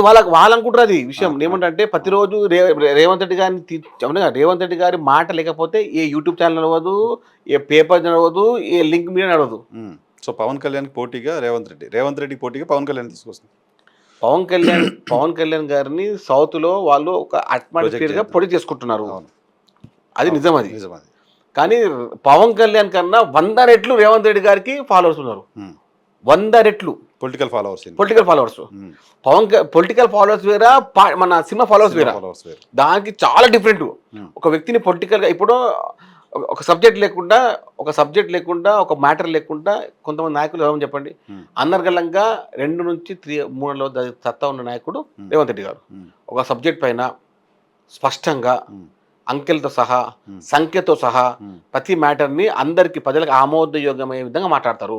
వాళ్ళకి వాళ్ళనుకుంటారు. అది విషయం ఏమంటే ప్రతిరోజు రేవంత్ రెడ్డి గారిని రేవంత్ రెడ్డి గారి మాట లేకపోతే ఏ యూట్యూబ్ ఛానల్ నడవదు, ఏ పేపర్ నడవదు, ఏ లింక్ మీద నడవదు. సో పవన్ కళ్యాణ్కి పోటీగా రేవంత్ రెడ్డికి పోటీగా పవన్ కళ్యాణ్ తీసుకొస్తుంది. పవన్ కళ్యాణ్ గారిని సౌత్లో వాళ్ళు ఒక అట్మాస్ఫియర్గా పొడి చేసుకుంటున్నారు. అది నిజం. అది నిజం. అది కానీ పవన్ కళ్యాణ్ కన్నా 100 రెట్లు రేవంత్ రెడ్డి గారికి ఫాలోవర్స్ ఉన్నారు. 100 రెట్లు పొలిటికల్ ఫాలోవర్స్. పొలిటికల్ ఫాలోవర్స్ వేరా, మన సినిమా ఫాలోవర్స్ వేరా. దానికి చాలా డిఫరెంట్. ఒక వ్యక్తిని పొలిటికల్గా ఇప్పుడు ఒక సబ్జెక్ట్ లేకుండా ఒక మ్యాటర్ లేకుండా కొంతమంది నాయకులు ఎవరని చెప్పండి, అనర్గళంగా 2 నుంచి 3 సత్తా ఉన్న నాయకుడు రేవంత్ రెడ్డి గారు. ఒక సబ్జెక్ట్ పైన స్పష్టంగా అంకెలతో సహా సంఖ్యతో సహా ప్రతి మ్యాటర్ని అందరికి ప్రజలకు ఆమోదయోగ్యమయ్యే విధంగా మాట్లాడతారు.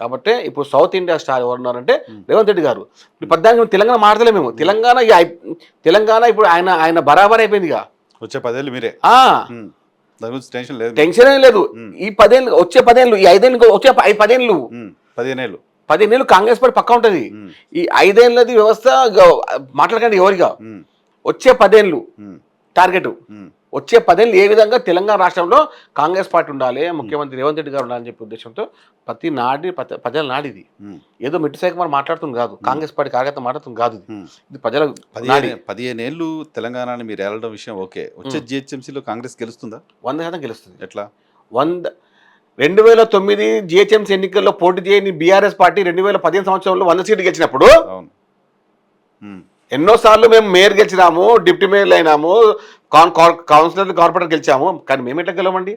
కాబట్టి ఇప్పుడు సౌత్ ఇండియా స్టార్ ఎవరున్నారంటే రేవంత్ రెడ్డి గారు. ఇప్పుడు తెలంగాణ మాట్లాడలే మేము. తెలంగాణ ఇప్పుడు ఆయన బరాబర్ అయిపోయిందిగా. వచ్చే 10 ఏళ్ళు మీరే, టెన్షన్ ఏం లేదు. ఈ 10 ఏళ్ళు వచ్చే 10 ఏళ్ళు, ఈ 5 ఏళ్ళు వచ్చే 15 ఏళ్ళు కాంగ్రెస్ పార్టీ పక్కా ఉంటుంది. ఈ 5 ఏళ్ళది వ్యవస్థ మాట్లాడకండి ఎవరిగా. వచ్చే 10 ఏళ్ళు టార్గెట్. వచ్చే 10 ఏళ్ళు ఏ విధంగా తెలంగాణ రాష్ట్రంలో కాంగ్రెస్ పార్టీ ఉండాలి, ముఖ్యమంత్రి రేవంత్ రెడ్డి గారు ఉండాలని చెప్పే ఉద్దేశంతో ప్రజల నాడిది. ఏదో మిట్టి సైకుమార్ మాట్లాడుతుంది కాదు, కాంగ్రెస్ పార్టీ కార్యకర్త మాట్లాడుతుంది కాదు. ఇది ప్రజల 15 ఏళ్ళు తెలంగాణని మీరు వెళ్ళడం విషయం ఓకే. వచ్చే జిహెచ్ఎంసీలో కాంగ్రెస్ గెలుస్తుందా? 100% గెలుస్తుంది. ఎట్లా? 2009 జిహెచ్ఎంసీ ఎన్నికల్లో పోటీ చేయని బీఆర్ఎస్ పార్టీ 2015 సంవత్సరంలో 100 సీట్లు గెలిచినప్పుడు ఎన్నోసార్లు మేము మేయర్ గెలిచినాము, డిప్యూటీ మేయర్లు అయినాము, కౌన్సిలర్ కార్పొరేటర్ గెలిచాము. కానీ మేము ఎట్లా గెలవండి?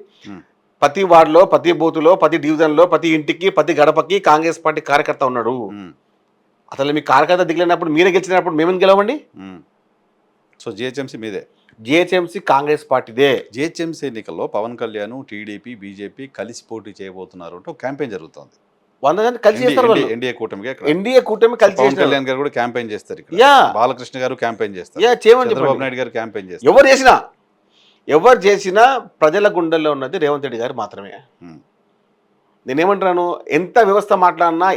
ప్రతి వార్డులో, ప్రతి బూత్లో, ప్రతి డివిజన్లో, ప్రతి ఇంటికి, ప్రతి గడపకి కాంగ్రెస్ పార్టీ కార్యకర్త ఉన్నాడు. అసలు మీ కార్యకర్త దిగలేనప్పుడు, మీరే గెలిచినప్పుడు మేమేం గెలవండి? సో జిహెచ్ఎంసీ మీదే. జిహెచ్ఎంసీ కాంగ్రెస్ పార్టీదే. జిహెచ్ఎంసీ ఎన్నికల్లో పవన్ కళ్యాణ్, టీడీపీ, బీజేపీ కలిసి పోటీ చేయబోతున్నారు అంటే ఒక క్యాంపెయిన్ జరుగుతుంది. 100% కలిసి చేస్తారు. ఎన్డీఏ కూటమి కలిసి పవన్ కళ్యాణ్ గారు కూడా క్యాంపెయిన్ చేస్తారు. బాలకృష్ణ గారు క్యాంపెయిన్ చేస్తారు. చంద్రబాబు నాయుడు గారు క్యాంపెయిన్ చేస్తారు. ఎవరు చేసినా ప్రజల గుండెల్లో ఉన్నది రేవంత్ రెడ్డి గారు మాత్రమే. నేనేమంటున్నాను, ఎంత వ్యవస్థ మాట్లాడినా,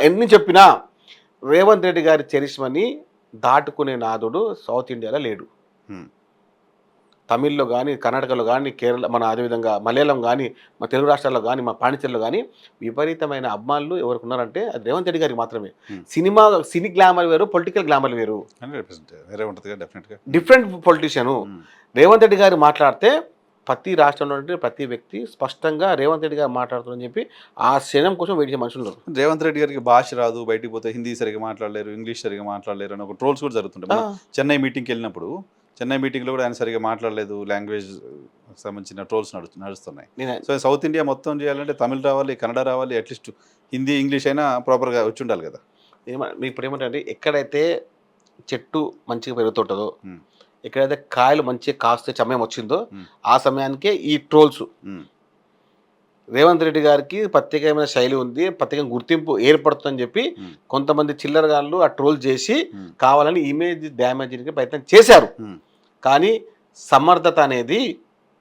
ఎన్ని చెప్పినా రేవంత్ రెడ్డి గారి చరిష్మని దాటుకునే నాదుడు సౌత్ ఇండియాలో లేడు. తమిళ్లో కానీ, కర్ణాటకలో కానీ, కేరళ, మన అదేవిధంగా మలయాళం కానీ, మా తెలుగు రాష్ట్రాల్లో కానీ, మా పాండిచేరిలో కానీ విపరీతమైన అభిమానులు ఎవరికి ఉన్నారంటే అది రేవంత్ రెడ్డి గారికి మాత్రమే. సినీ గ్లామర్ వేరు, పొలిటికల్ గ్లామర్ వేరు. Different politician. రేవంత్ రెడ్డి గారు మాట్లాడితే ప్రతి రాష్ట్రంలో ఉంటే ప్రతి వ్యక్తి స్పష్టంగా రేవంత్ రెడ్డి గారు మాట్లాడుతుందని చెప్పి ఆ క్షణం కోసం వెయిట్ చేసే మనుషులు ఉన్నారు. రేవంత్ రెడ్డి గారికి భాష రాదు, బయటికి పోతే హిందీ సరిగా మాట్లాడలేరు, ఇంగ్లీష్ సరిగా మాట్లాడలేరు అని ఒక ట్రోల్స్ కూడా జరుగుతుంటాయి. చెన్నై మీటింగ్కి వెళ్ళినప్పుడు చెన్నై మీటింగ్లో కూడా ఆయన సరిగా మాట్లాడలేదు, లాంగ్వేజ్ సంబంధించిన ట్రోల్స్ నడుస్తున్నాయి. సో సౌత్ ఇండియా మొత్తం చేయాలంటే తమిళ్ రావాలి, కన్నడ రావాలి, అట్లీస్ట్ హిందీ, ఇంగ్లీష్ అయినా ప్రాపర్గా వచ్చి ఉండాలి కదా. ఇప్పుడు ఏమంటే ఎక్కడైతే చెట్టు మంచిగా పెరుగుతుంటుందో, ఎక్కడైతే కాయలు మంచిగా కాస్తే సమయం వచ్చిందో ఆ సమయానికే ఈ ట్రోల్స్. రేవంత్ రెడ్డి గారికి ప్రత్యేకమైన శైలి ఉంది, ప్రత్యేకంగా గుర్తింపు ఏర్పడుతుందని చెప్పి కొంతమంది చిల్లరగాళ్ళు ఆ ట్రోల్ చేసి కావాలని ఇమేజ్ డ్యామేజ్ ప్రయత్నం చేశారు. కానీ సమర్థత అనేది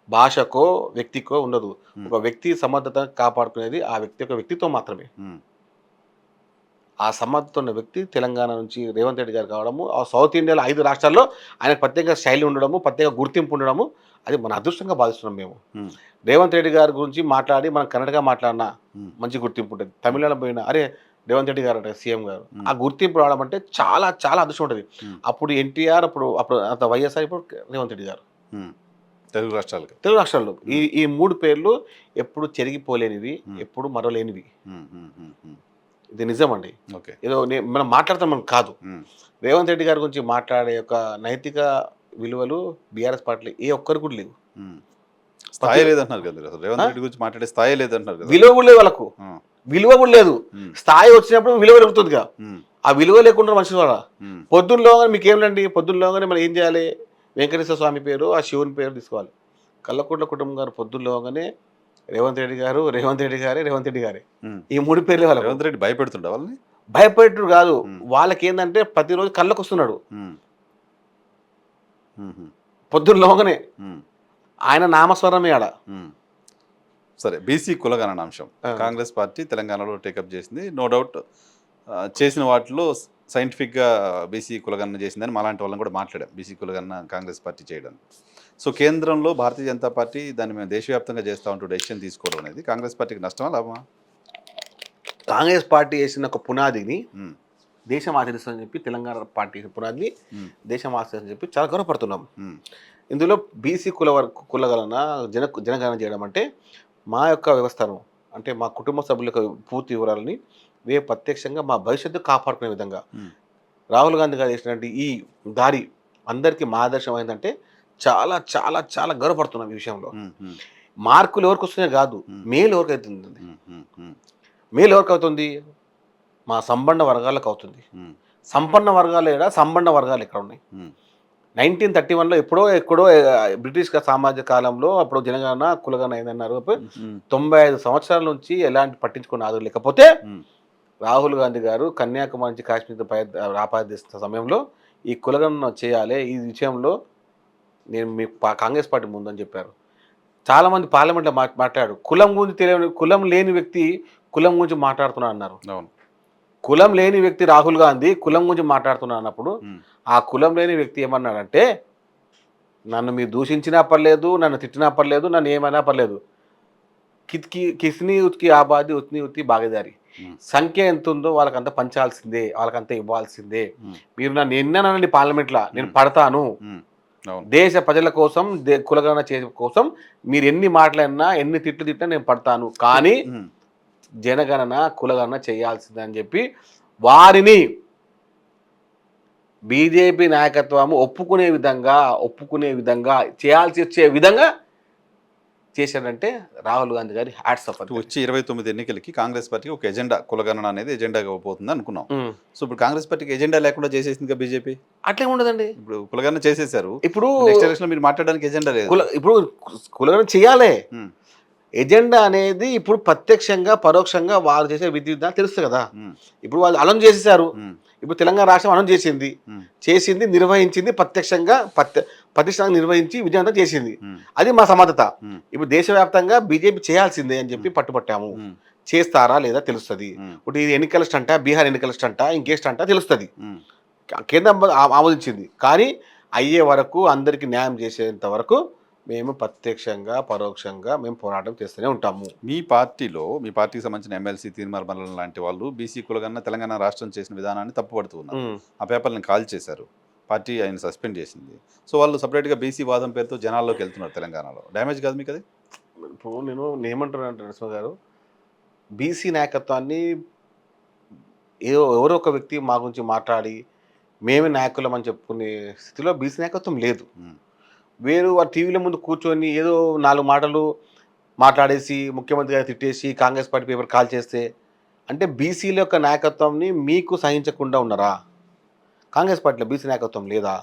భాషకో వ్యక్తికో ఉండదు. ఒక వ్యక్తి సమర్థత కాపాడుకునేది ఆ వ్యక్తి యొక్క వ్యక్తిత్వం మాత్రమే. ఆ సమర్థత ఉన్న వ్యక్తి తెలంగాణ నుంచి రేవంత్ రెడ్డి గారు కావడము, ఆ సౌత్ ఇండియాలో 5 రాష్ట్రాల్లో ఆయనకు ప్రత్యేక శైలి ఉండడము, ప్రత్యేక గుర్తింపు ఉండడము, అది మన అదృష్టంగా భావిస్తున్నాం మేము. రేవంత్ రెడ్డి గారి గురించి మాట్లాడి మనం కన్నడగా మాట్లాడినా మంచి గుర్తింపు ఉంటుంది. తమిళనాడు పోయినా అరే రేవంత్ రెడ్డి గారు అంటే సీఎం గారు, ఆ గుర్తింపు రావడం అంటే చాలా చాలా అదృష్టం ఉంటుంది. అప్పుడు ఎన్టీఆర్, అప్పుడు అంత వైఎస్ఆర్, ఇప్పుడు రేవంత్ రెడ్డి గారు. తెలుగు రాష్ట్రాలకి. తెలుగు రాష్ట్రాల్లో ఈ 3 పేర్లు ఎప్పుడు చెరిగిపోలేనివి, ఎప్పుడు మరవలేనివి. ఇది నిజం అండి. ఓకే. ఏదో మనం మాట్లాడతాం మనం కాదు. రేవంత్ రెడ్డి గారి గురించి మాట్లాడే యొక్క నైతిక విలువలు బీఆర్ఎస్ పార్టీలో ఏ ఒక్కరు కూడా లేవు. స్థాయి లేదంటున్నారు కదా మీరు. అసలు రేవంత్ రెడ్డి గురించి మాట్లాడే స్థాయి లేదంటున్నారు కదా. విలువ కూడా లేదు వాళ్ళకు. విలువ కూడా లేదు. స్థాయి వచ్చినప్పుడు విలువ పెరుగుతుందిగా. ఆ విలువ లేకుండా మనుషులు వాళ్ళ పొద్దున్నలోగానే మీకు ఏమిటండి, పొద్దున్నలోగానే మనం ఏం చేయాలి? వెంకటేశ్వర స్వామి పేరు, ఆ శివుని పేరు తీసుకోవాలి. కల్లకుంట్ల కుటుంబం గారు పొద్దున్నలోగానే రేవంత్ రెడ్డి గారు, రేవంత్ రెడ్డి గారే, రేవంత్ రెడ్డి గారే, ఈ 3 పేర్లే వాళ్ళకి. రేవంత్ రెడ్డి భయపెడుతుండ వాళ్ళని. భయపెట్టుడు కాదు, వాళ్ళకి ఏంటంటే ప్రతిరోజు కళ్ళకు వస్తున్నాడు పొద్దున్నలోగానే. ఆయన నామస్వరమే ఆడ. సరే, బీసీ కులగణన అంశం కాంగ్రెస్ పార్టీ తెలంగాణలో టేకప్ చేసింది. నో డౌట్ చేసిన వాటిలో సైంటిఫిక్గా బీసీ కులగణన చేసిందని మాలాంటి వాళ్ళని కూడా మాట్లాడాం. బీసీ కులగణన కాంగ్రెస్ పార్టీ చేయడం. సో కేంద్రంలో భారతీయ జనతా పార్టీ దాన్ని మేము దేశవ్యాప్తంగా చేస్తూ ఉంటూ డెసిషన్ తీసుకోవడం అనేది కాంగ్రెస్ పార్టీకి నష్టమా లాభమా? కాంగ్రెస్ పార్టీ వేసిన ఒక పునాదిని దేశం ఆచరిస్తుందని చెప్పి, తెలంగాణ పార్టీ పునాదిని దేశం ఆచరిస్తుందని చెప్పి చాలా గౌరవపడుతున్నాం. ఇందులో బీసీ కులగణన జనగణన చేయడం అంటే మా యొక్క వ్యవస్థను, అంటే మా కుటుంబ సభ్యుల యొక్క పూర్తి వివరాలని రేపు ప్రత్యక్షంగా మా భవిష్యత్తు కాపాడుకునే విధంగా రాహుల్ గాంధీ గారు చేసినటువంటి ఈ దారి అందరికీ మార్గదర్శనం అయిందంటే చాలా చాలా చాలా గౌరవపడుతున్నాం ఈ విషయంలో. మార్కులు ఎవరికి వస్తున్నాయి కాదు, మేలు ఎవరికి అవుతుంది. మేలు ఎవరికి అవుతుంది? మా సంపన్న వర్గాలకు అవుతుంది. సంపన్న వర్గాలు ఎక్కడ, సంపన్న వర్గాలు ఎక్కడ ఉన్నాయి? 1931లో ఎక్కడో బ్రిటిష్ సామాజిక కాలంలో అప్పుడు జనగణన కులగణన అయిందన్నారు. 95 సంవత్సరాల నుంచి ఎలాంటి పట్టించుకున్న ఆధారం లేకపోతే రాహుల్ గాంధీ గారు కన్యాకుమారి నుంచి కాశ్మీర్ ఆపాదిస్తున్న సమయంలో ఈ కులగణన చేయాలి, ఈ విషయంలో నేను మీ కాంగ్రెస్ పార్టీ ముందని చెప్పారు. చాలామంది పార్లమెంట్లో మాట్లాడు, కులం గురించి తెలియని, కులం లేని వ్యక్తి కులం గురించి మాట్లాడుతున్నా అన్నారు. కులం లేని వ్యక్తి రాహుల్ గాంధీ కులం గురించి మాట్లాడుతున్నా అన్నప్పుడు ఆ కులం లేని వ్యక్తి ఏమన్నాడంటే, నన్ను మీరు దూషించినా పర్లేదు, నన్ను తిట్టినా పర్లేదు, నన్ను ఏమైనా పర్లేదు, కిస్ని ఉత్కి ఆబాది ఉత్ని ఉత్తి భాగీదారి, సంఖ్య ఎంత ఉందో వాళ్ళకంతా పంచాల్సిందే, వాళ్ళకంతా ఇవ్వాల్సిందే. మీరు నన్ను ఎన్ననండి పార్లమెంట్లో, నేను పడతాను. దేశ ప్రజల కోసం, కులగణన చేసే కోసం మీరు ఎన్ని మాట్లాడినా, ఎన్ని తిట్లు తిట్టినా నేను పడతాను, కానీ జనగణన కులగణన చేయాల్సిందని చెప్పి వారిని బీజేపీ నాయకత్వం ఒప్పుకునే విధంగా చేయాల్సి వచ్చే విధంగా చేశాడంటే రాహుల్ గాంధీ గారి హ్యాట్స్ ఆఫ్. వచ్చి 29 ఎన్నికలకి కాంగ్రెస్ పార్టీకి ఒక ఎజెండా, కులగణన అనేది ఎజెండాగా పోతుంది అనుకున్నాం. సో ఇప్పుడు కాంగ్రెస్ పార్టీకి ఎజెండా లేకుండా చేసేసింది బీజేపీ. అట్లే ఉండదండి. ఇప్పుడు కులగణన చేసేసారు, ఇప్పుడు నెక్స్ట్ ఎలక్షన్ మీరు మాట్లాడడానికి ఎజెండా లేదు. ఇప్పుడు కులగణన చేయాలి. ఎజెండా అనేది ఇప్పుడు ప్రత్యక్షంగా పరోక్షంగా వారు చేసే విధి విధానం తెలుస్తుంది కదా. ఇప్పుడు వాళ్ళు అనౌన్స్ చేసేసారు. ఇప్పుడు తెలంగాణ రాష్ట్రం అనౌన్స్ చేసింది, నిర్వహించింది, ప్రత్యక్షంగా ప్రతిష్టంగా నిర్వహించి విజయవంతం చేసింది. అది మా సమర్థత. ఇప్పుడు దేశవ్యాప్తంగా బీజేపీ చేయాల్సిందే అని చెప్పి పట్టుబట్టాము. చేస్తారా లేదా తెలుస్తుంది. ఇప్పుడు ఇది ఎన్నికల స్టంటా, బీహార్ ఎన్నికల స్టంటా, ఇంకే స్టంటా తెలుస్తుంది. కేంద్రం ఆమోదించింది, కానీ అయ్యే వరకు, అందరికీ న్యాయం చేసేంత వరకు మేము ప్రత్యక్షంగా పరోక్షంగా మేము పోరాటం చేస్తూనే ఉంటాము. మీ పార్టీకి సంబంధించిన ఎమ్మెల్సీ తీర్మార్ మల్లన్ లాంటి వాళ్ళు బీసీ కులగణన తెలంగాణ రాష్ట్రం చేసిన విధానాన్ని తప్పుపడుతూ ఉన్నారు. ఆ పేపర్లను కాల్ చేశారు, పార్టీ ఆయన సస్పెండ్ చేసింది. సో వాళ్ళు సపరేట్గా బీసీ వాదం పేరుతో జనాల్లోకి వెళ్తున్నారు తెలంగాణలో. డ్యామేజ్ కాదు మీకు అది? ఇప్పుడు నేను ఏమంటున్నాను నరసింహ గారు, బీసీ నాయకత్వాన్ని ఎవరో ఒక వ్యక్తి మా గురించి మాట్లాడి మేమే నాయకులం అని చెప్పుకునే స్థితిలో బీసీ నాయకత్వం లేదు. వేరు ఆ టీవీల ముందు కూర్చొని ఏదో 4 మాటలు మాట్లాడేసి ముఖ్యమంత్రి గారు తిట్టేసి కాంగ్రెస్ పార్టీ పేపర్ కాల్ చేస్తే అంటే బీసీల యొక్క నాయకత్వాన్ని మీకు సహించకుండా ఉన్నారా? కాంగ్రెస్ పార్టీలో బీసీ నాయకత్వం లేదా?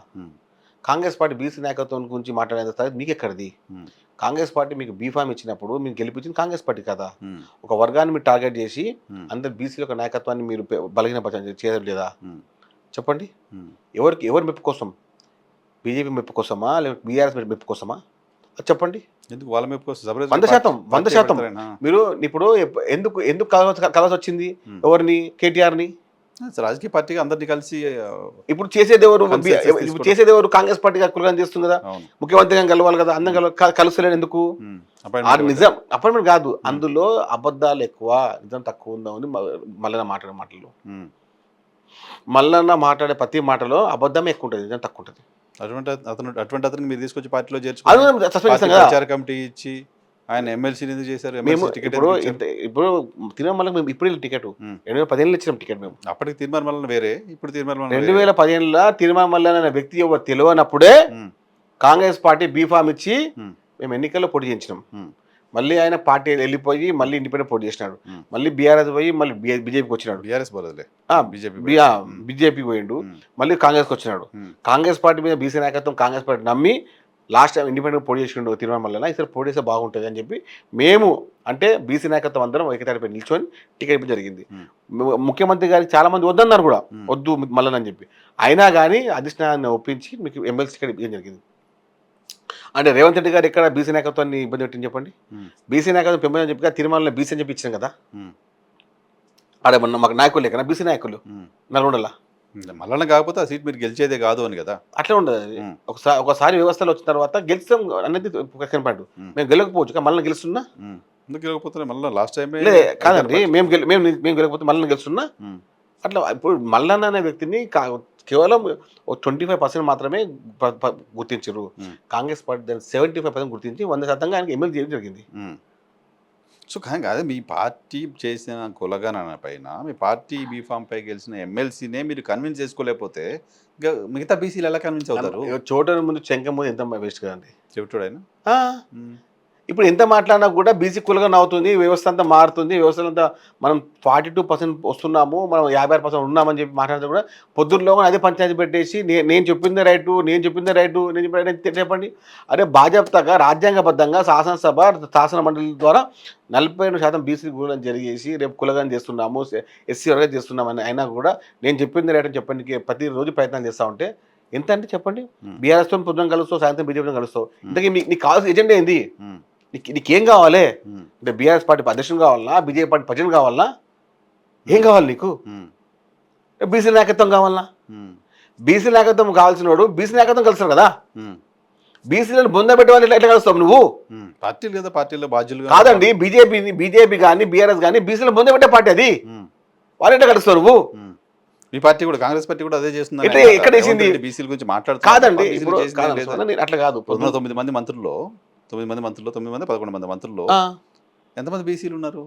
కాంగ్రెస్ పార్టీ బీసీ నాయకత్వం గురించి మాట్లాడేంత స్థాయి మీకు ఎక్కడిది? కాంగ్రెస్ పార్టీ మీకు బీఫామ్ ఇచ్చినప్పుడు మీకు గెలిపించింది కాంగ్రెస్ పార్టీ కదా. ఒక వర్గాన్ని మీరు టార్గెట్ చేసి అందరు బీసీల యొక్క నాయకత్వాన్ని మీరు బలహీనపరచడం చేయడం లేదా? చెప్పండి. ఎవరి మెప్పు కోసం? బీజేపీ మెప్పు కోసమా, లేకపోతే బీఆర్ఎస్ మెప్పు కోసమా? చెప్పండి. ఎందుకు వాళ్ళ మెప్పు కోసం? 100% మీరు ఇప్పుడు ఎందుకు కలసి వచ్చింది? ఎవరిని? కేటీఆర్ని. రాజకీయ పార్టీగా అందరినీ కలిసి ఇప్పుడు చేసేది ఎవరు? కాంగ్రెస్ పార్టీ కులగణన చేస్తుంది కదా, ముఖ్యమంత్రి గారు కలవాలి కదా, అందరం కలుస్తలేడు ఎందుకు? నిజం అపాయింట్మెంట్ కాదు, అందులో అబద్ధాలు ఎక్కువ, నిజం తక్కువ ఉందని మల్లన్న మాట్లాడే మాటలు. మల్లన్న మాట్లాడే ప్రతి మాటలో అబద్ధమే ఎక్కువ ఉంటుంది, నిజం తక్కువ ఉంటుంది. అటువంటి అతనికి మీరు తీసుకొచ్చి పార్టీలో అది చేర్చుకుని సస్పెండ్ పార్టీ చేస్తాం కదా ప్రచార కమిటీ ఇచ్చి ఆయన ఎమ్మెల్సీని ఎందుకు చేశారు? మేము. ఎమ్మెల్సీ టికెట్ ఇప్పుడు ఎందుకు ఇచ్చారు? ఇప్పుడు తిరుమల మేము ఇప్పుడు టికెట్ ఉమ్. 2015 ఇచ్చినాం టికెట్ మేము. అప్పటికి తీర్మానం వేరే, ఇప్పుడు తీర్మానం 2015లో తిరుమల అనే వ్యక్తి ఎవరు తెలియనప్పుడే కాంగ్రెస్ పార్టీ బీఫామ్ ఇచ్చి మేము ఎన్నికల్లో పోటీ చేయించినాం. మళ్ళీ ఆయన పార్టీ వెళ్ళిపోయి మళ్ళీ ఇండిపెండెంట్ పోటీ చేసినాడు. మళ్ళీ బీఆర్ఎస్ పోయి మళ్ళీ బీజేపీకి వచ్చినాడు. బీఆర్ఎస్ పోలేదులే, బీజేపీ పోయిండు. మళ్ళీ కాంగ్రెస్కి వచ్చినాడు. కాంగ్రెస్ పార్టీ మీద బీసీ నాయకత్వం కాంగ్రెస్ పార్టీ నమ్మి లాస్ట్ టైం ఇండిపెండెంట్ పోటీ చేసిండు తిరుమల. ఈసారి పోటీ చేస్తే బాగుంటుంది అని చెప్పి మేము అంటే బీసీ నాయకత్వం అందరం ఏకతాటిపై నిల్చొని టికెట్ ఇవ్వడం జరిగింది. ముఖ్యమంత్రి గారికి చాలా మంది వద్దన్నారు కూడా, వద్దు మళ్ళీ అని చెప్పి. అయినా కానీ అధిష్టానాన్ని ఒప్పించి మీకు ఎమ్మెల్సీ టికెట్ ఇవ్వడం జరిగింది. అంటే రేవంత్ రెడ్డి గారు ఎక్కడ బీసీ నాయకత్వాన్ని ఇబ్బంది పెట్టింది చెప్పండి? బీసీ నాయకత్వం పెంపని చెప్పి తిరుమలలో బీసీ అని చెప్పి ఇచ్చాం కదా. ఆడే మాకు నాయకులు లేకనా బీసీ నాయకులు నల్గొండలా? మళ్ళీ కాకపోతే ఆ సీట్ మీరు గెలిచేదే కాదు అని కదా. అట్లా ఉండదు అది. ఒకసారి వ్యవస్థలో వచ్చిన తర్వాత గెలిచాం అనేది కనపడు. మేము గెలకపోవచ్చు కానీ మళ్ళీ గెలుస్తున్నా ఎందుకు గెలకపోతే మళ్ళీ లాస్ట్ టైం కాదండి. మేము గెలకపోతే మళ్ళీ గెలుస్తున్నా అట్లా. ఇప్పుడు మల్లన్న అనే వ్యక్తిని కేవలం 25% మాత్రమే గుర్తించారు. కాంగ్రెస్ పార్టీ దాన్ని 75% గుర్తించి 100% ఆయనకి ఎమ్మెల్యే చేయడం జరిగింది. సో కానీ అదే మీ పార్టీ చేసిన కులగణన పైన మీ పార్టీ బీఫామ్ పై గెలిచిన ఎమ్మెల్సీనే మీరు కన్విన్స్ చేసుకోలేకపోతే ఇంకా మిగతా బీసీలు ఎలా కన్విన్స్ అవుతారు? చోట ముందు చెంక ముందు ఎంత వేస్ట్ కదండి చెవిటోడు ఆయన. ఇప్పుడు ఎంత మాట్లాడినా కూడా బీసీ కులగణన అవుతుంది, వ్యవస్థ అంతా మారుతుంది, వ్యవస్థ అంతా మనం 42% వస్తున్నాము, మనం 56% ఉన్నామని చెప్పి మాట్లాడితే కూడా పొద్దున్నలో అదే పంచాయతీ పెట్టేసి నేను చెప్పిందే రైటు, నేను చెప్పిందే రైటు, నేను చెప్పిన చెప్పండి. అదే బాధ్యతగా రాజ్యాంగబద్ధంగా శాసన మండలి ద్వారా 47% బీసీ కులం జరిగేసి రేపు కులగణన చేస్తున్నాము, ఎస్సీ వర్గం చేస్తున్నామని అయినా కూడా నేను చెప్పింది రైట్ అని చెప్పడానికి ప్రతిరోజు ప్రయత్నం చేస్తూ ఉంటే ఎంత అంటే చెప్పండి. బీఆర్ఎస్తో పొద్దున కలుస్తావు, సాయంత్రం బీజేపీతో కలుస్తావు. ఇంతకీ నీకు కావాల్సిన ఎజెండా ఏంది? నీకేం కావాలి? అంటే బీఆర్ఎస్ పార్టీ అధ్యక్షుడు కావాలన్నా, బీజేపీ పార్టీ ప్రెసిడెంట్ కావాలన్నా, ఏం కావాలి నీకు? బీసీ నాయకత్వం కావాలన్నా? బీసీ నాయకత్వం కావాల్సిన వాడు బీసీ నాయకత్వం కలుస్తారు కదా. బీసీలను బొందబెట్టే వాళ్ళు ఎట్లా కలుస్తావు నువ్వు? పార్టీలు కదా, పార్టీలో బాధ్యులు కాదండి. బీజేపీ కానీ బీఆర్ఎస్ కానీ బీసీలను బొందబెట్టే పార్టీ అది. వాళ్ళు ఎట్లా కలుస్తావు నువ్వు? మీ పార్టీ కూడా, కాంగ్రెస్ పార్టీ కూడా అదే చేస్తుంది. ఎక్కడ వేసింది? బీసీల గురించి మాట్లాడుతుంది కాదండి. అట్లా కాదు. 9 మంది మంత్రుల్లో 11 మంది మంత్రుల్లో ఎంతమంది బీసీలు ఉన్నారు?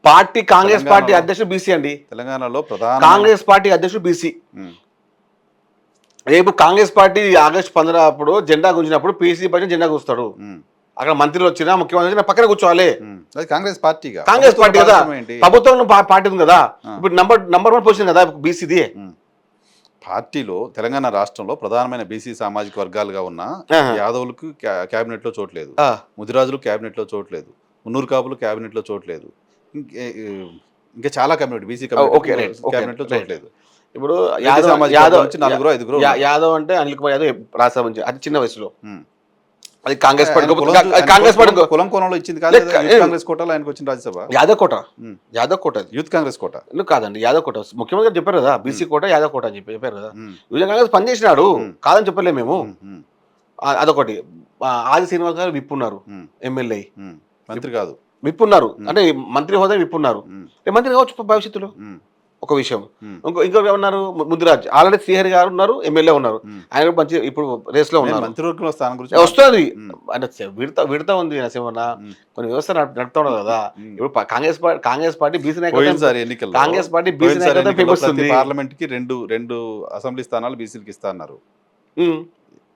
పార్టీ కాంగ్రెస్ పార్టీ అధ్యక్షుడు బీసీ అండి. తెలంగాణలో ప్రధాన కాంగ్రెస్ పార్టీ అధ్యక్షుడు బీసీ. రేపు కాంగ్రెస్ పార్టీ ఆగస్టు 15 అప్పుడు జెండా గుంజినప్పుడు పీసీ పార్టీ జెండా కూస్తాడు. అక్కడ మంత్రులు వచ్చినా ముఖ్యమంత్రి వచ్చినా పక్కన కూర్చోవాలి. కాంగ్రెస్ పార్టీ కదా, ప్రభుత్వంలో పార్టీ ఉంది కదా. ఇప్పుడు నంబర్ 1 పొజిషన్ కదా బీసీది. పార్టీలో తెలంగాణ రాష్ట్రంలో ప్రధానమైన బీసీ సామాజిక వర్గాలుగా ఉన్న యాదవులకు క్యాబినెట్ లో చోట్లేదు, ముదిరాజులు క్యాబినెట్ లో చోట్లేదు, మున్నూరు కాపులు క్యాబినెట్ లో చోట్లేదు, ఇంకా చాలా క్యాబినెట్ బీసీ క్యాబినెట్ లో చోట్లేదు. ఇప్పుడు యాదవ్ అంటే అనిల్ కుమార్ యాదవ్ రాజ్యసభ నుంచి అతి చిన్న వయసులో. అది కాంగ్రెస్ పార్టీ కులం కోణంలో ఇచ్చింది కాదు. కాంగ్రెస్ కోటలో ఆయనకు వచ్చిన రాజ్యసభ యాదవ్ కోట యూత్ కాంగ్రెస్ కోట కాదండి. యాదవ్ కోట ముఖ్యమంత్రి గారు చెప్పారు కదా, బీసీ కోట యాదవ్ కోట అని చెప్పారు కదా. యువజన కాంగ్రెస్ పనిచేసినాడు కాదని చెప్పలేము మేము. అదొకటి. ఆది శ్రీనివాస్ గారు విప్పున్నారు, ఎమ్మెల్యే మంత్రి కాదు, విప్పున్నారు అంటే మంత్రి హోదా విప్పున్నారు, మంత్రి కావచ్చు భవిష్యత్తులో. ఒక విషయం. ఇంకొక ఏమన్నారు, ముద్దురాజ్ ఆల్రెడీ శ్రీహరి గారు ఉన్నారు, ఎమ్మెల్యే ఉన్నారు, ఆయన మంచి ఇప్పుడు రేస్ లో ఉన్నారు. మంత్రివర్గంలో స్థానం గురించి వస్తుంది అంటే విడతా ఉంది. కొన్ని వ్యవస్థ నడుపుతా ఉన్నారు కదా. ఇప్పుడు కాంగ్రెస్ పార్టీ బీసీ నాయకత్వం, కాంగ్రెస్ పార్టీ బీసీ నాయకత్వం పార్లమెంట్ కి రెండు అసెంబ్లీ స్థానాలు బీసీలకు ఇస్తా అన్నారు.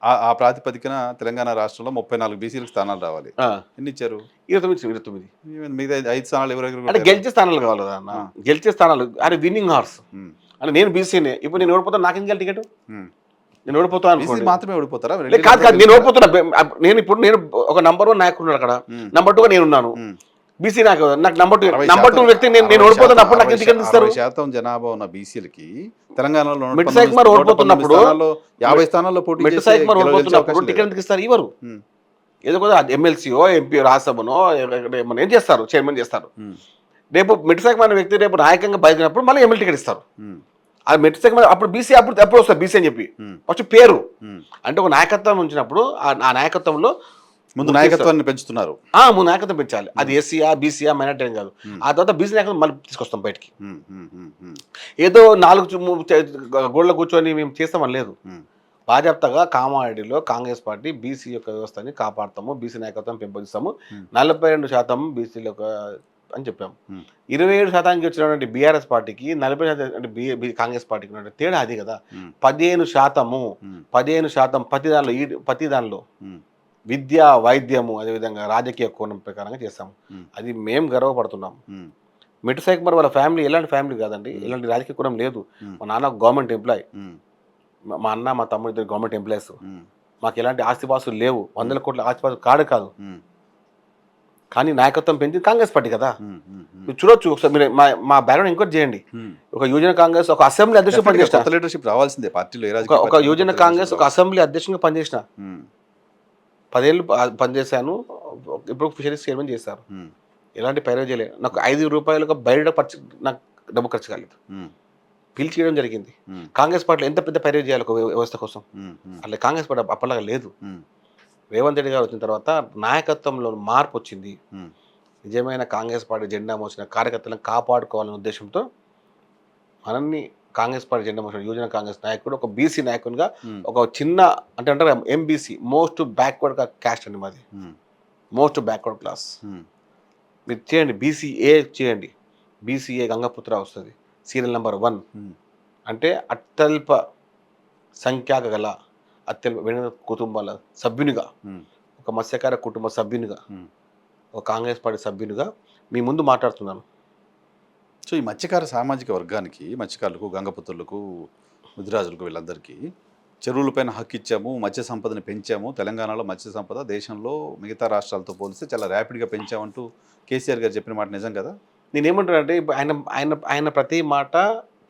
ఆ ప్రాతిపదికన తెలంగాణ రాష్ట్రంలో 34 బీసీలకు స్థానాలు రావాలి. ఎన్ని ఇచ్చారు? 29. మిగతా 5 స్థానాలు ఎవరెవరు? అంటే గెలిచే స్థానాలు కావాలి కదా అన్న, గెలిచే స్థానాలు. అరే విన్నింగ్ హార్స్ అంటే నేను బీసీనే. ఇప్పుడు నేను ఓడిపోతాను, నాకు ఎందుకు టికెట్? నేను ఓడిపోతాను మాత్రమే ఓడిపోతారా? కాదు, నేను ఓడిపోతున్నా. నేను ఒక నంబర్ 1 నాయకుడు ఉన్నాడు అక్కడ, నంబర్ 2గా నేను ఉన్నాను. బీసీ నాకు నంబర్ 2 వ్యక్తి నేను ఓడిపోతున్నా. అప్పుడు నాకు టికెట్ ఇస్తారు. 60% జనాభా ఉన్న బీసీలకి తెలంగాణలో మిడ్ సాయి కుమార్ ఓడిపోతున్నప్పుడు 50 స్థానాల్లో పోటీ మిడ్ సాయి కుమార్ ఓడిపోతున్నప్పుడు టికెట్ ఎందుకు ఇస్తారు? ఇవ్వరు. ఏదో కదా ఎమ్మెల్సీఓ ఎంపీ రాజ్యసభనో ఏమన్నా ఏం చేస్తారు, చైర్మన్ చేస్తారు. రేపు మిడ్ సాయి కుమార్ వ్యక్తి రేపు నాయకంగా బయటప్పుడు మళ్ళీ ఎమ్మెల్యే టికెట్ ఇస్తారు. ఆ మిడ్ సాయి కుమార్ అప్పుడు బీసీ అప్పుడు వస్తారు బీసీ అని చెప్పి ఫస్ట్ పేరు. అంటే ఒక నాయకత్వం ఉంచినప్పుడు ఆ నాయకత్వంలో ముందు నాయకత్వాన్ని పెంచుతున్నారు. ముందు నాయకత్వం పెంచాలి. అది ఎస్సీయా బీసీయా మైనార్టీ అని కాదు. ఆ తర్వాత బీసీ నాయకత్వం మళ్ళీ తీసుకొస్తాం బయటికి. ఏదో 4 గోళ్ళ కూర్చొని మేము చేస్తామని లేదు. బాజాప్తగా కామారెడ్డిలో కాంగ్రెస్ పార్టీ బీసీ యొక్క వ్యవస్థని కాపాడతాము, బీసీ నాయకత్వం పెంపొందిస్తాము, ఉమ్, 42% బీసీల అని చెప్పాము. ఉమ్, 27% వచ్చినటువంటి బీఆర్ఎస్ పార్టీకి 40% అంటే కాంగ్రెస్ పార్టీకి ఉన్నటువంటి తేడా అది కదా. ఉమ్, 15% ఉమ్, 15% ప్రతి దానిలో ఉమ్, విద్య, వైద్యము, అదేవిధంగా రాజకీయ కోణం ప్రకారంగా చేస్తాము. ఉమ్, అది మేము గర్వపడుతున్నాం. ఉమ్, మెట్టు సాయికుమార్ వాళ్ళ ఫ్యామిలీ ఎలాంటి ఫ్యామిలీ కాదండి, ఉమ్, ఎలాంటి రాజకీయ కోణం లేదు. ఉమ్, మా నాన్న గవర్నమెంట్ ఎంప్లాయ్, ఉమ్, మా అన్న మా తమ్ముడు ఇద్దరు గవర్నమెంట్ ఎంప్లాయీస్. ఉమ్, మాకు ఎలాంటి ఆస్తిపాస్తులు లేవు, 100 కోట్ల ఆస్తిపాస్తులు కాదు. ఉమ్, కానీ నాయకత్వం పెంచింది కాంగ్రెస్ పార్టీ కదా. ఉమ్, ఉమ్, ఉమ్, మీరు చూడొచ్చు ఒకసారి, మీరు మా బ్యాక్గ్రౌండ్ ఎంక్వైరీ చేయండి. ఉమ్. ఒక యువజన కాంగ్రెస్ ఒక అసెంబ్లీ అధ్యక్షుడు Definitely పనిచేసిన, కొత్త లీడర్షిప్ రావాల్సిందే పార్టీలో, ఏ ఒక రాజకీయ ఒక పార్టీలో యువజన కొత్త కాంగ్రెస్ leadership ఒక అసెంబ్లీ అధ్యక్షుడిగా పనిచేసిన, రావాలి. ఉమ్, 10 ఏళ్ళు పనిచేశాను. ఇప్పుడు ఫిషరీస్ చైర్మన్ చేశారు. ఉమ్, ఎలాంటి పైరవ్ చేయలేదు. నాకు ₹5 బయట నాకు డబ్బు ఖర్చు కాలేదు, ఉమ్, పిలిచి చేయడం జరిగింది. ఉమ్, కాంగ్రెస్ పార్టీలో ఎంత పెద్ద పైరవ్ చేయాలి ఒక వ్యవస్థ కోసం, ఉమ్, ఉమ్, అట్లా కాంగ్రెస్ పార్టీ అప్పలాగా లేదు. ఉమ్, రేవంత్ రెడ్డి గారు వచ్చిన తర్వాత నాయకత్వంలో మార్పు వచ్చింది. ఉమ్, నిజమైన కాంగ్రెస్ పార్టీ జెండా మోసిన కార్యకర్తలను కాపాడుకోవాలనే ఉద్దేశంతో మనల్ని కాంగ్రెస్ పార్టీ జెండా మోసిన యువజన కాంగ్రెస్ నాయకుడు, ఒక బీసీ నాయకునిగా, ఉమ్, ఒక చిన్న అంటే అంటారు ఎంబీసీ, మోస్ట్ బ్యాక్వర్డ్ క్యాస్ట్ అండి మాది, ఉమ్, మోస్ట్ బ్యాక్వర్డ్ క్లాస్. ఉమ్, మీరు చేయండి బీసీఏ చేయండి, బీసీఏ గంగపుత్ర వస్తుంది, సీరియల్ నెంబర్ 1. ఉమ్, అంటే అత్యల్ప సంఖ్యాక గల అత్యల్ప వెనుక కుటుంబాల సభ్యునిగా, ఉమ్, ఒక మత్స్యకార కుటుంబ సభ్యునిగా, ఉమ్. ఒక కాంగ్రెస్ పార్టీ సభ్యునిగా మీ ముందు మాట్లాడుతున్నాను. సో ఈ మత్స్యకార సామాజిక వర్గానికి, మత్స్యకారులకు, గంగపుత్రులకు, ముదిరాజులకు, వీళ్ళందరికీ చెరువులపైన హక్కు ఇచ్చాము, మత్స్య సంపదని పెంచాము, తెలంగాణలో మత్స్య సంపద దేశంలో మిగతా రాష్ట్రాలతో పోలిస్తే చాలా ర్యాపిడ్గా పెంచామంటూ కేసీఆర్ గారు చెప్పిన మాట నిజం కదా. నేనేమంటానంటే ఇప్పుడు ఆయన ఆయన ఆయన ప్రతి మాట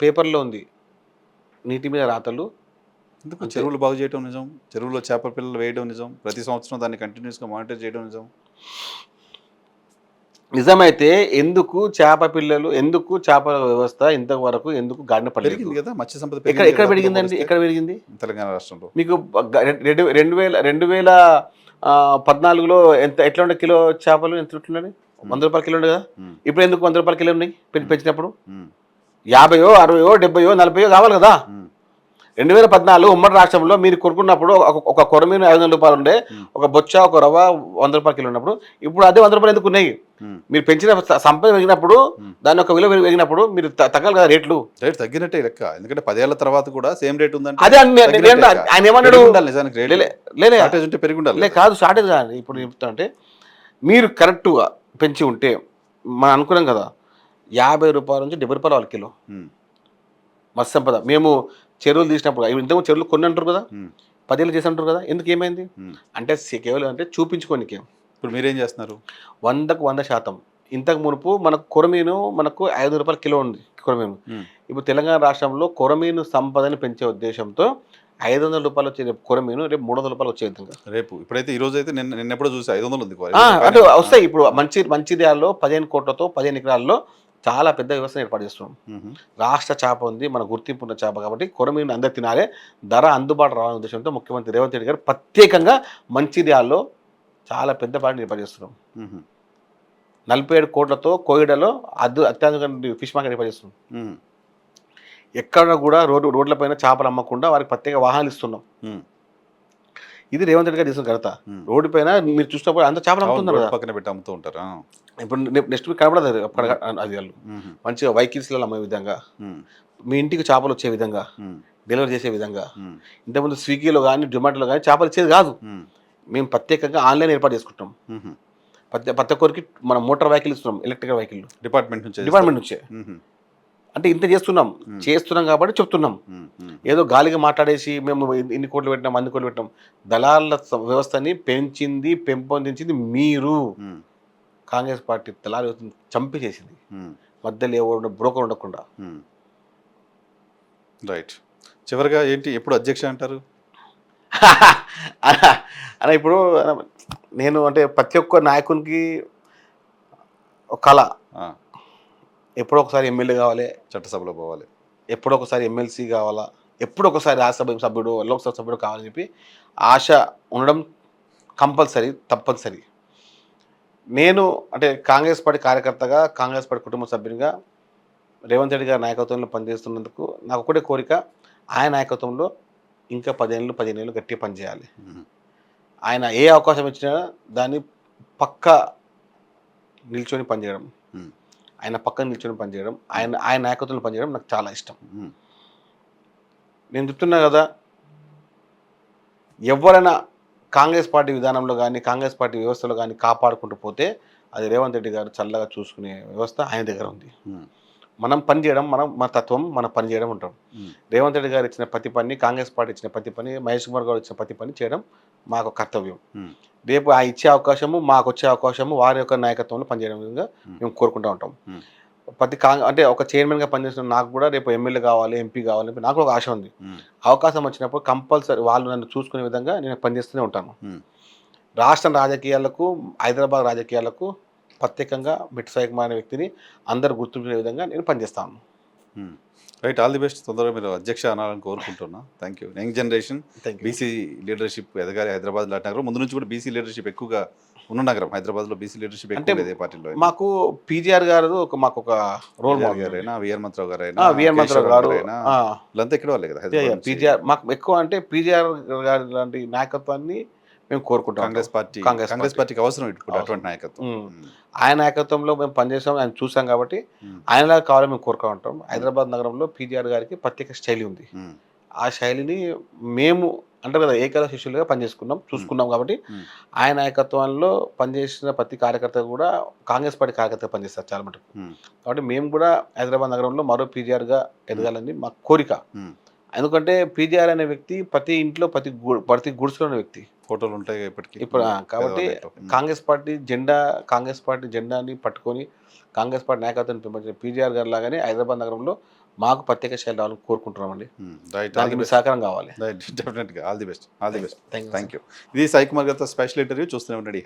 పేపర్లో ఉంది, నీటి మీద రాతలు. ఎందుకు అంతే. చెరువులు బాగు చేయడం నిజం, చెరువులో చేప పిల్లలు వేయడం నిజం, ప్రతి సంవత్సరం దాన్ని కంటిన్యూస్గా మానిటర్ చేయడం నిజం. నిజమైతే ఎందుకు చేపల వ్యవస్థ ఇంతవరకు ఎందుకు గాడిన పడలేదు? పెరిగింది కదా మత్స్య సంపద, ఎక్కడ పెరిగింది కదా పెరిగిందండి? పోలిస్తే ఎక్కడ పెరిగింది? తెలంగాణ రాష్ట్రంలో. మీకు 2014లో ఎట్లా ఉండే కిలో చేపలు ఎంత ఉంటుందండి? ₹100 కిలో ఉండే కదా. ఉమ్, ఇప్పుడు ఎందుకు ₹100 కిలో ఉన్నాయి పెంచినప్పుడు? ఉమ్, 50, 60, 70, 40 కావాలి కదా. ఉమ్, 2014 ఉమ్మడి రాష్ట్రంలో మీరు కొనుక్కున్నప్పుడు ఒక కొరమీను ₹500 ఉండే, ఒక బొచ్చ, ఒక రవ్వ ₹100 కిలో ఉన్నప్పుడు, ఇప్పుడు అదే ₹100 ఎందుకు ఉన్నాయి? ఉమ్. మీరు పెంచిన సంపద పెరిగినప్పుడు, దాని యొక్క విలువ పెరిగినప్పుడు మీరు తగ్గాలి కదా రేట్లు. రేట్ తగ్గినట్టే లెక్క, ఎందుకంటే 10 ఏళ్ల తర్వాత కూడా సేమ్ రేట్ ఉందంటే అదే ఆయన ఏమన్నాడు? నిజానికి రేట్ లేలే షార్టేజ్ ఉంటే పెరిగి ఉండాలి లే కాదు, షార్టేజ్ కాదు. ఇప్పుడు చెప్తా అంటే మీరు కరెక్ట్గా పెంచి ఉంటే మనం అనుకున్నాం కదా, ₹50 నుంచి ₹70 వాళ్ళ కిలో ఉమ్, మత్స్య సంపద. మేము చెరువులు తీసినప్పుడు ఇంతకు చెరువులు కొన్ని అంటారు కదా, ఉమ్, 10 ఏళ్ళు చేసి అంటారు కదా, ఎందుకు ఏమైంది ఉమ్. అంటే కేవలం అంటే చూపించుకోనికే. ఇప్పుడు మీరేం చేస్తున్నారు? 100కు 100%. ఇంతకు మునుపు మనకు కొరమీను మనకు ₹500 కిలో ఉంది కొరమీను. ఉమ్, ఇప్పుడు తెలంగాణ రాష్ట్రంలో కొరమీను సంపదని పెంచే ఉద్దేశంతో ₹500 వచ్చే కొరమీను రేపు ₹300 వచ్చే విధంగా రేపు ఇప్పుడైతే ఈ రోజు అయితే నిన్న ఎప్పుడో చూసి 500 ఉంది. అంటే వస్తాయి. ఇప్పుడు మంచిర్యాలలో 15 కోట్లతో 15 ఎకరాల్లో చాలా పెద్ద వ్యవస్థను ఏర్పాటు చేస్తున్నాం. ఉహు, రాష్ట్ర చేప ఉంది, మన గుర్తింపు ఉన్న చేప కాబట్టి కొరమీను అందరు తినాలి, ధర అందుబాటు రావాలనే ఉద్దేశంతో ముఖ్యమంత్రి రేవంత్ రెడ్డి గారు ప్రత్యేకంగా మంచిర్యాలలో చాలా పెద్ద పార్టీ ఏర్పాటు చేస్తున్నాం. ఉహు, 47 కోట్లతో కోయిడలో అత్యాధునిక ఫిష్ మార్కెట్ ఏర్పాటు చేస్తున్నాం. ఉమ్, ఎక్కడ కూడా రోడ్లపైన చేపలు అమ్మకుండా వారికి ప్రత్యేక వాహనాలు ఇస్తున్నాం. ఉమ్, ఇది రేవంత్ రెడ్డి గారు చేసిన ఘనత. రోడ్డు పైన మీరు చూసినప్పుడు అంత చేపలు అమ్ముతున్నారు రోడ్డు కదా. పక్కన పెట్టి అమ్ముతూ ఉంటారు. ఇప్పుడు నెక్స్ట్ వీక్ కనబడదు అక్కడ అది వాళ్ళు ఉహు, మంచిగా వైకిల్స్లలో అమ్మే విధంగా, ఉమ్, మీ ఇంటికి చేపలు వచ్చే విధంగా, ఉమ్, డెలివరీ చేసే విధంగా. ఉమ్, ఇంతకుముందు స్విగ్గీలో కానీ జొమాటోలో కానీ చేపలు ఇచ్చేది కాదు. ఉమ్, మేము ప్రత్యేకంగా ఆన్లైన్ ఏర్పాటు చేసుకుంటాం. ఉహు. ప్రతి ఒక్కరికి మనం మోటార్ వెహికల్ ఇస్తున్నాం, ఎలక్ట్రికల్ వెహికల్ డిపార్ట్మెంట్ నుంచి నుంచే. ఉహు, అంటే ఇంత చేస్తున్నాం కాబట్టి చెప్తున్నాం. ఉమ్, ఉమ్, ఏదో గాలిగా మాట్లాడేసి మేము ఇన్ని కోట్లు పెట్టినాం, అన్ని కోట్లు పెట్టినాం. దళాల వ్యవస్థని పెంపొందించింది మీరు. ఉమ్, కాంగ్రెస్ పార్టీ దళాల వ్యవస్థని చంపి చేసింది, ఉమ్, మధ్యలో ఎవరు బ్రోకర్ ఉండకుండా. ఉమ్. రైట్. చివరిగా ఏంటి, ఎప్పుడు అధ్యక్ష అంటారు? అలా ఇప్పుడు నేను అంటే ప్రతి ఒక్క నాయకునికి ఒక కళ, ఆ, ఎప్పుడో ఒకసారి ఎమ్మెల్యే కావాలి, చట్టసభలో పోవాలి, ఎప్పుడో ఒకసారి ఎమ్మెల్సీ కావాలా, ఎప్పుడో ఒకసారి రాజ్యసభ సభ్యుడు, లోక్సభ సభ్యుడు కావాలని చెప్పి ఆశ ఉండడం కంపల్సరీ, తప్పనిసరి. నేను అంటే కాంగ్రెస్ పార్టీ కార్యకర్తగా, కాంగ్రెస్ పార్టీ కుటుంబ సభ్యునిగా రేవంత్ రెడ్డి గారి నాయకత్వంలో పనిచేస్తున్నందుకు నాకు ఒకటే కోరిక, ఆయన నాయకత్వంలో ఇంకా 15 ఏళ్ళు గట్టిగా పనిచేయాలి. మ్మ్. ఆయన ఏ అవకాశం ఇచ్చినా దాన్ని పక్కా నిల్చొని పనిచేయడం, మ్మ్. ఆయన పక్కన నిల్చొని పనిచేయడం, ఆయన నాయకత్వంలో పనిచేయడం నాకు చాలా ఇష్టం. మ్మ్. నేను చెప్తున్నా కదా, ఎవరైనా కాంగ్రెస్ పార్టీ విధానంలో కానీ కాంగ్రెస్ పార్టీ వ్యవస్థలో కానీ కాపాడుకుంటూ పోతే అది రేవంత్ రెడ్డి గారు చల్లగా చూసుకునే వ్యవస్థ ఆయన దగ్గర ఉంది. మ్మ్. మనం పని చేయడం, మన తత్వం, మన పని చేయడం ఉంటాం. మ్మ్. రేవంత్ రెడ్డి గారు ఇచ్చిన ప్రతి పని, కాంగ్రెస్ పార్టీ ఇచ్చిన ప్రతి పని, మహేష్ కుమార్ గారు ఇచ్చిన ప్రతి పని చేయడం మాకు కర్తవ్యం. మ్మ్. రేపు ఆ ఇచ్చే అవకాశము, మాకు వచ్చే అవకాశము వారి యొక్క నాయకత్వంలో పనిచేయడం విధంగా మేము కోరుకుంటూ ఉంటాం. మ్మ్. అంటే ఒక చైర్మన్గా పనిచేసిన నాకు కూడా రేపు ఎమ్మెల్యే కావాలి, ఎంపీ కావాలి, నాకు కూడా ఒక ఆశ ఉంది. మ్మ్. అవకాశం వచ్చినప్పుడు కంపల్సరీ వాళ్ళు నన్ను చూసుకునే విధంగా నేను పనిచేస్తూనే ఉంటాను. మ్మ్. రాష్ట్ర రాజకీయాలకు, హైదరాబాద్ రాజకీయాలకు ప్రత్యేకంగా మెట్టు సాయి కుమార్ అనే వ్యక్తిని అందరు గుర్తుంచుకునే విధంగా నేను పనిచేస్తాను. Right, all the best. తొందరగా మీరు అధ్యక్ష అనాలని కోరుకుంటున్నా. Thank you. Young generation thank you. BC leadership ఎదగాలి హైదరాబాద్ లాంటి నగరం. ముందు నుంచి కూడా బీసీ లీడర్షిప్ ఎక్కువగా ఉన్న నగరం. హైదరాబాద్లో బీసీ లీడర్షిప్ ఎక్కువ లేదు ఏ పార్టీలో. మాకు పీజీఆర్ గారు మాకు ఒక రోల్ మోడల్. గారైనా విఆర్ మంత్రావు గారైనా విఆర్ మంత్రావు గారు, వీళ్ళంతా ఇక్కడ వాళ్ళే కదా హైదరాబాద్ నుంచి. పీజీఆర్ మాకు ఎక్కువ అంటే పీజీఆర్ గారి లాంటి నాయకత్వాన్ని మేము కోరుకుంటాం. కాంగ్రెస్ పార్టీకి అవసరం ఇప్పుడు అటువంటి నాయకత్వం. ఆయన నాయకత్వంలో మేము పనిచేసాం, ఆయన చూసాం కాబట్టి ఆయనలాగా కావాలని మేము కోరుకుంటూ ఉంటాం. హైదరాబాద్ నగరంలో పీజీఆర్ గారికి ప్రత్యేక శైలి ఉంది. ఆ శైలిని మేము అంటే కదా ఏకల శిష్యులుగా చూసుకున్నాం కాబట్టి ఆయన నాయకత్వంలో పనిచేసిన ప్రతి కార్యకర్త కూడా కాంగ్రెస్ పార్టీ కార్యకర్తగా పనిచేస్తారు చాలా మటుకు. కాబట్టి మేము కూడా హైదరాబాద్ నగరంలో మరో పీజీఆర్గా ఎదగాలని మా కోరిక. ఎందుకంటే పీజీఆర్ అనే వ్యక్తి ప్రతి ఇంట్లో ప్రతి గుడిసెలో ఉన్న వ్యక్తి. ఫోటోలు ఉంటాయి ఇప్పటికీ. ఇప్పుడు కాబట్టి కాంగ్రెస్ పార్టీ జెండాని పట్టుకొని కాంగ్రెస్ పార్టీ నాయకత్వాన్ని పెంపొందించిన పీజీఆర్ గారు లాగానే హైదరాబాద్ నగరంలో మాకు ప్రత్యేక శైలి రావాలని కోరుకుంటున్నామండి. దానికి మీ సహకారం కావాలి. డెఫినెట్గా. All the best. Thank you. ఇది సాయి కుమార్ గారితో స్పెషల్ ఇంటర్వ్యూ. చూస్తూనే ఉండండి.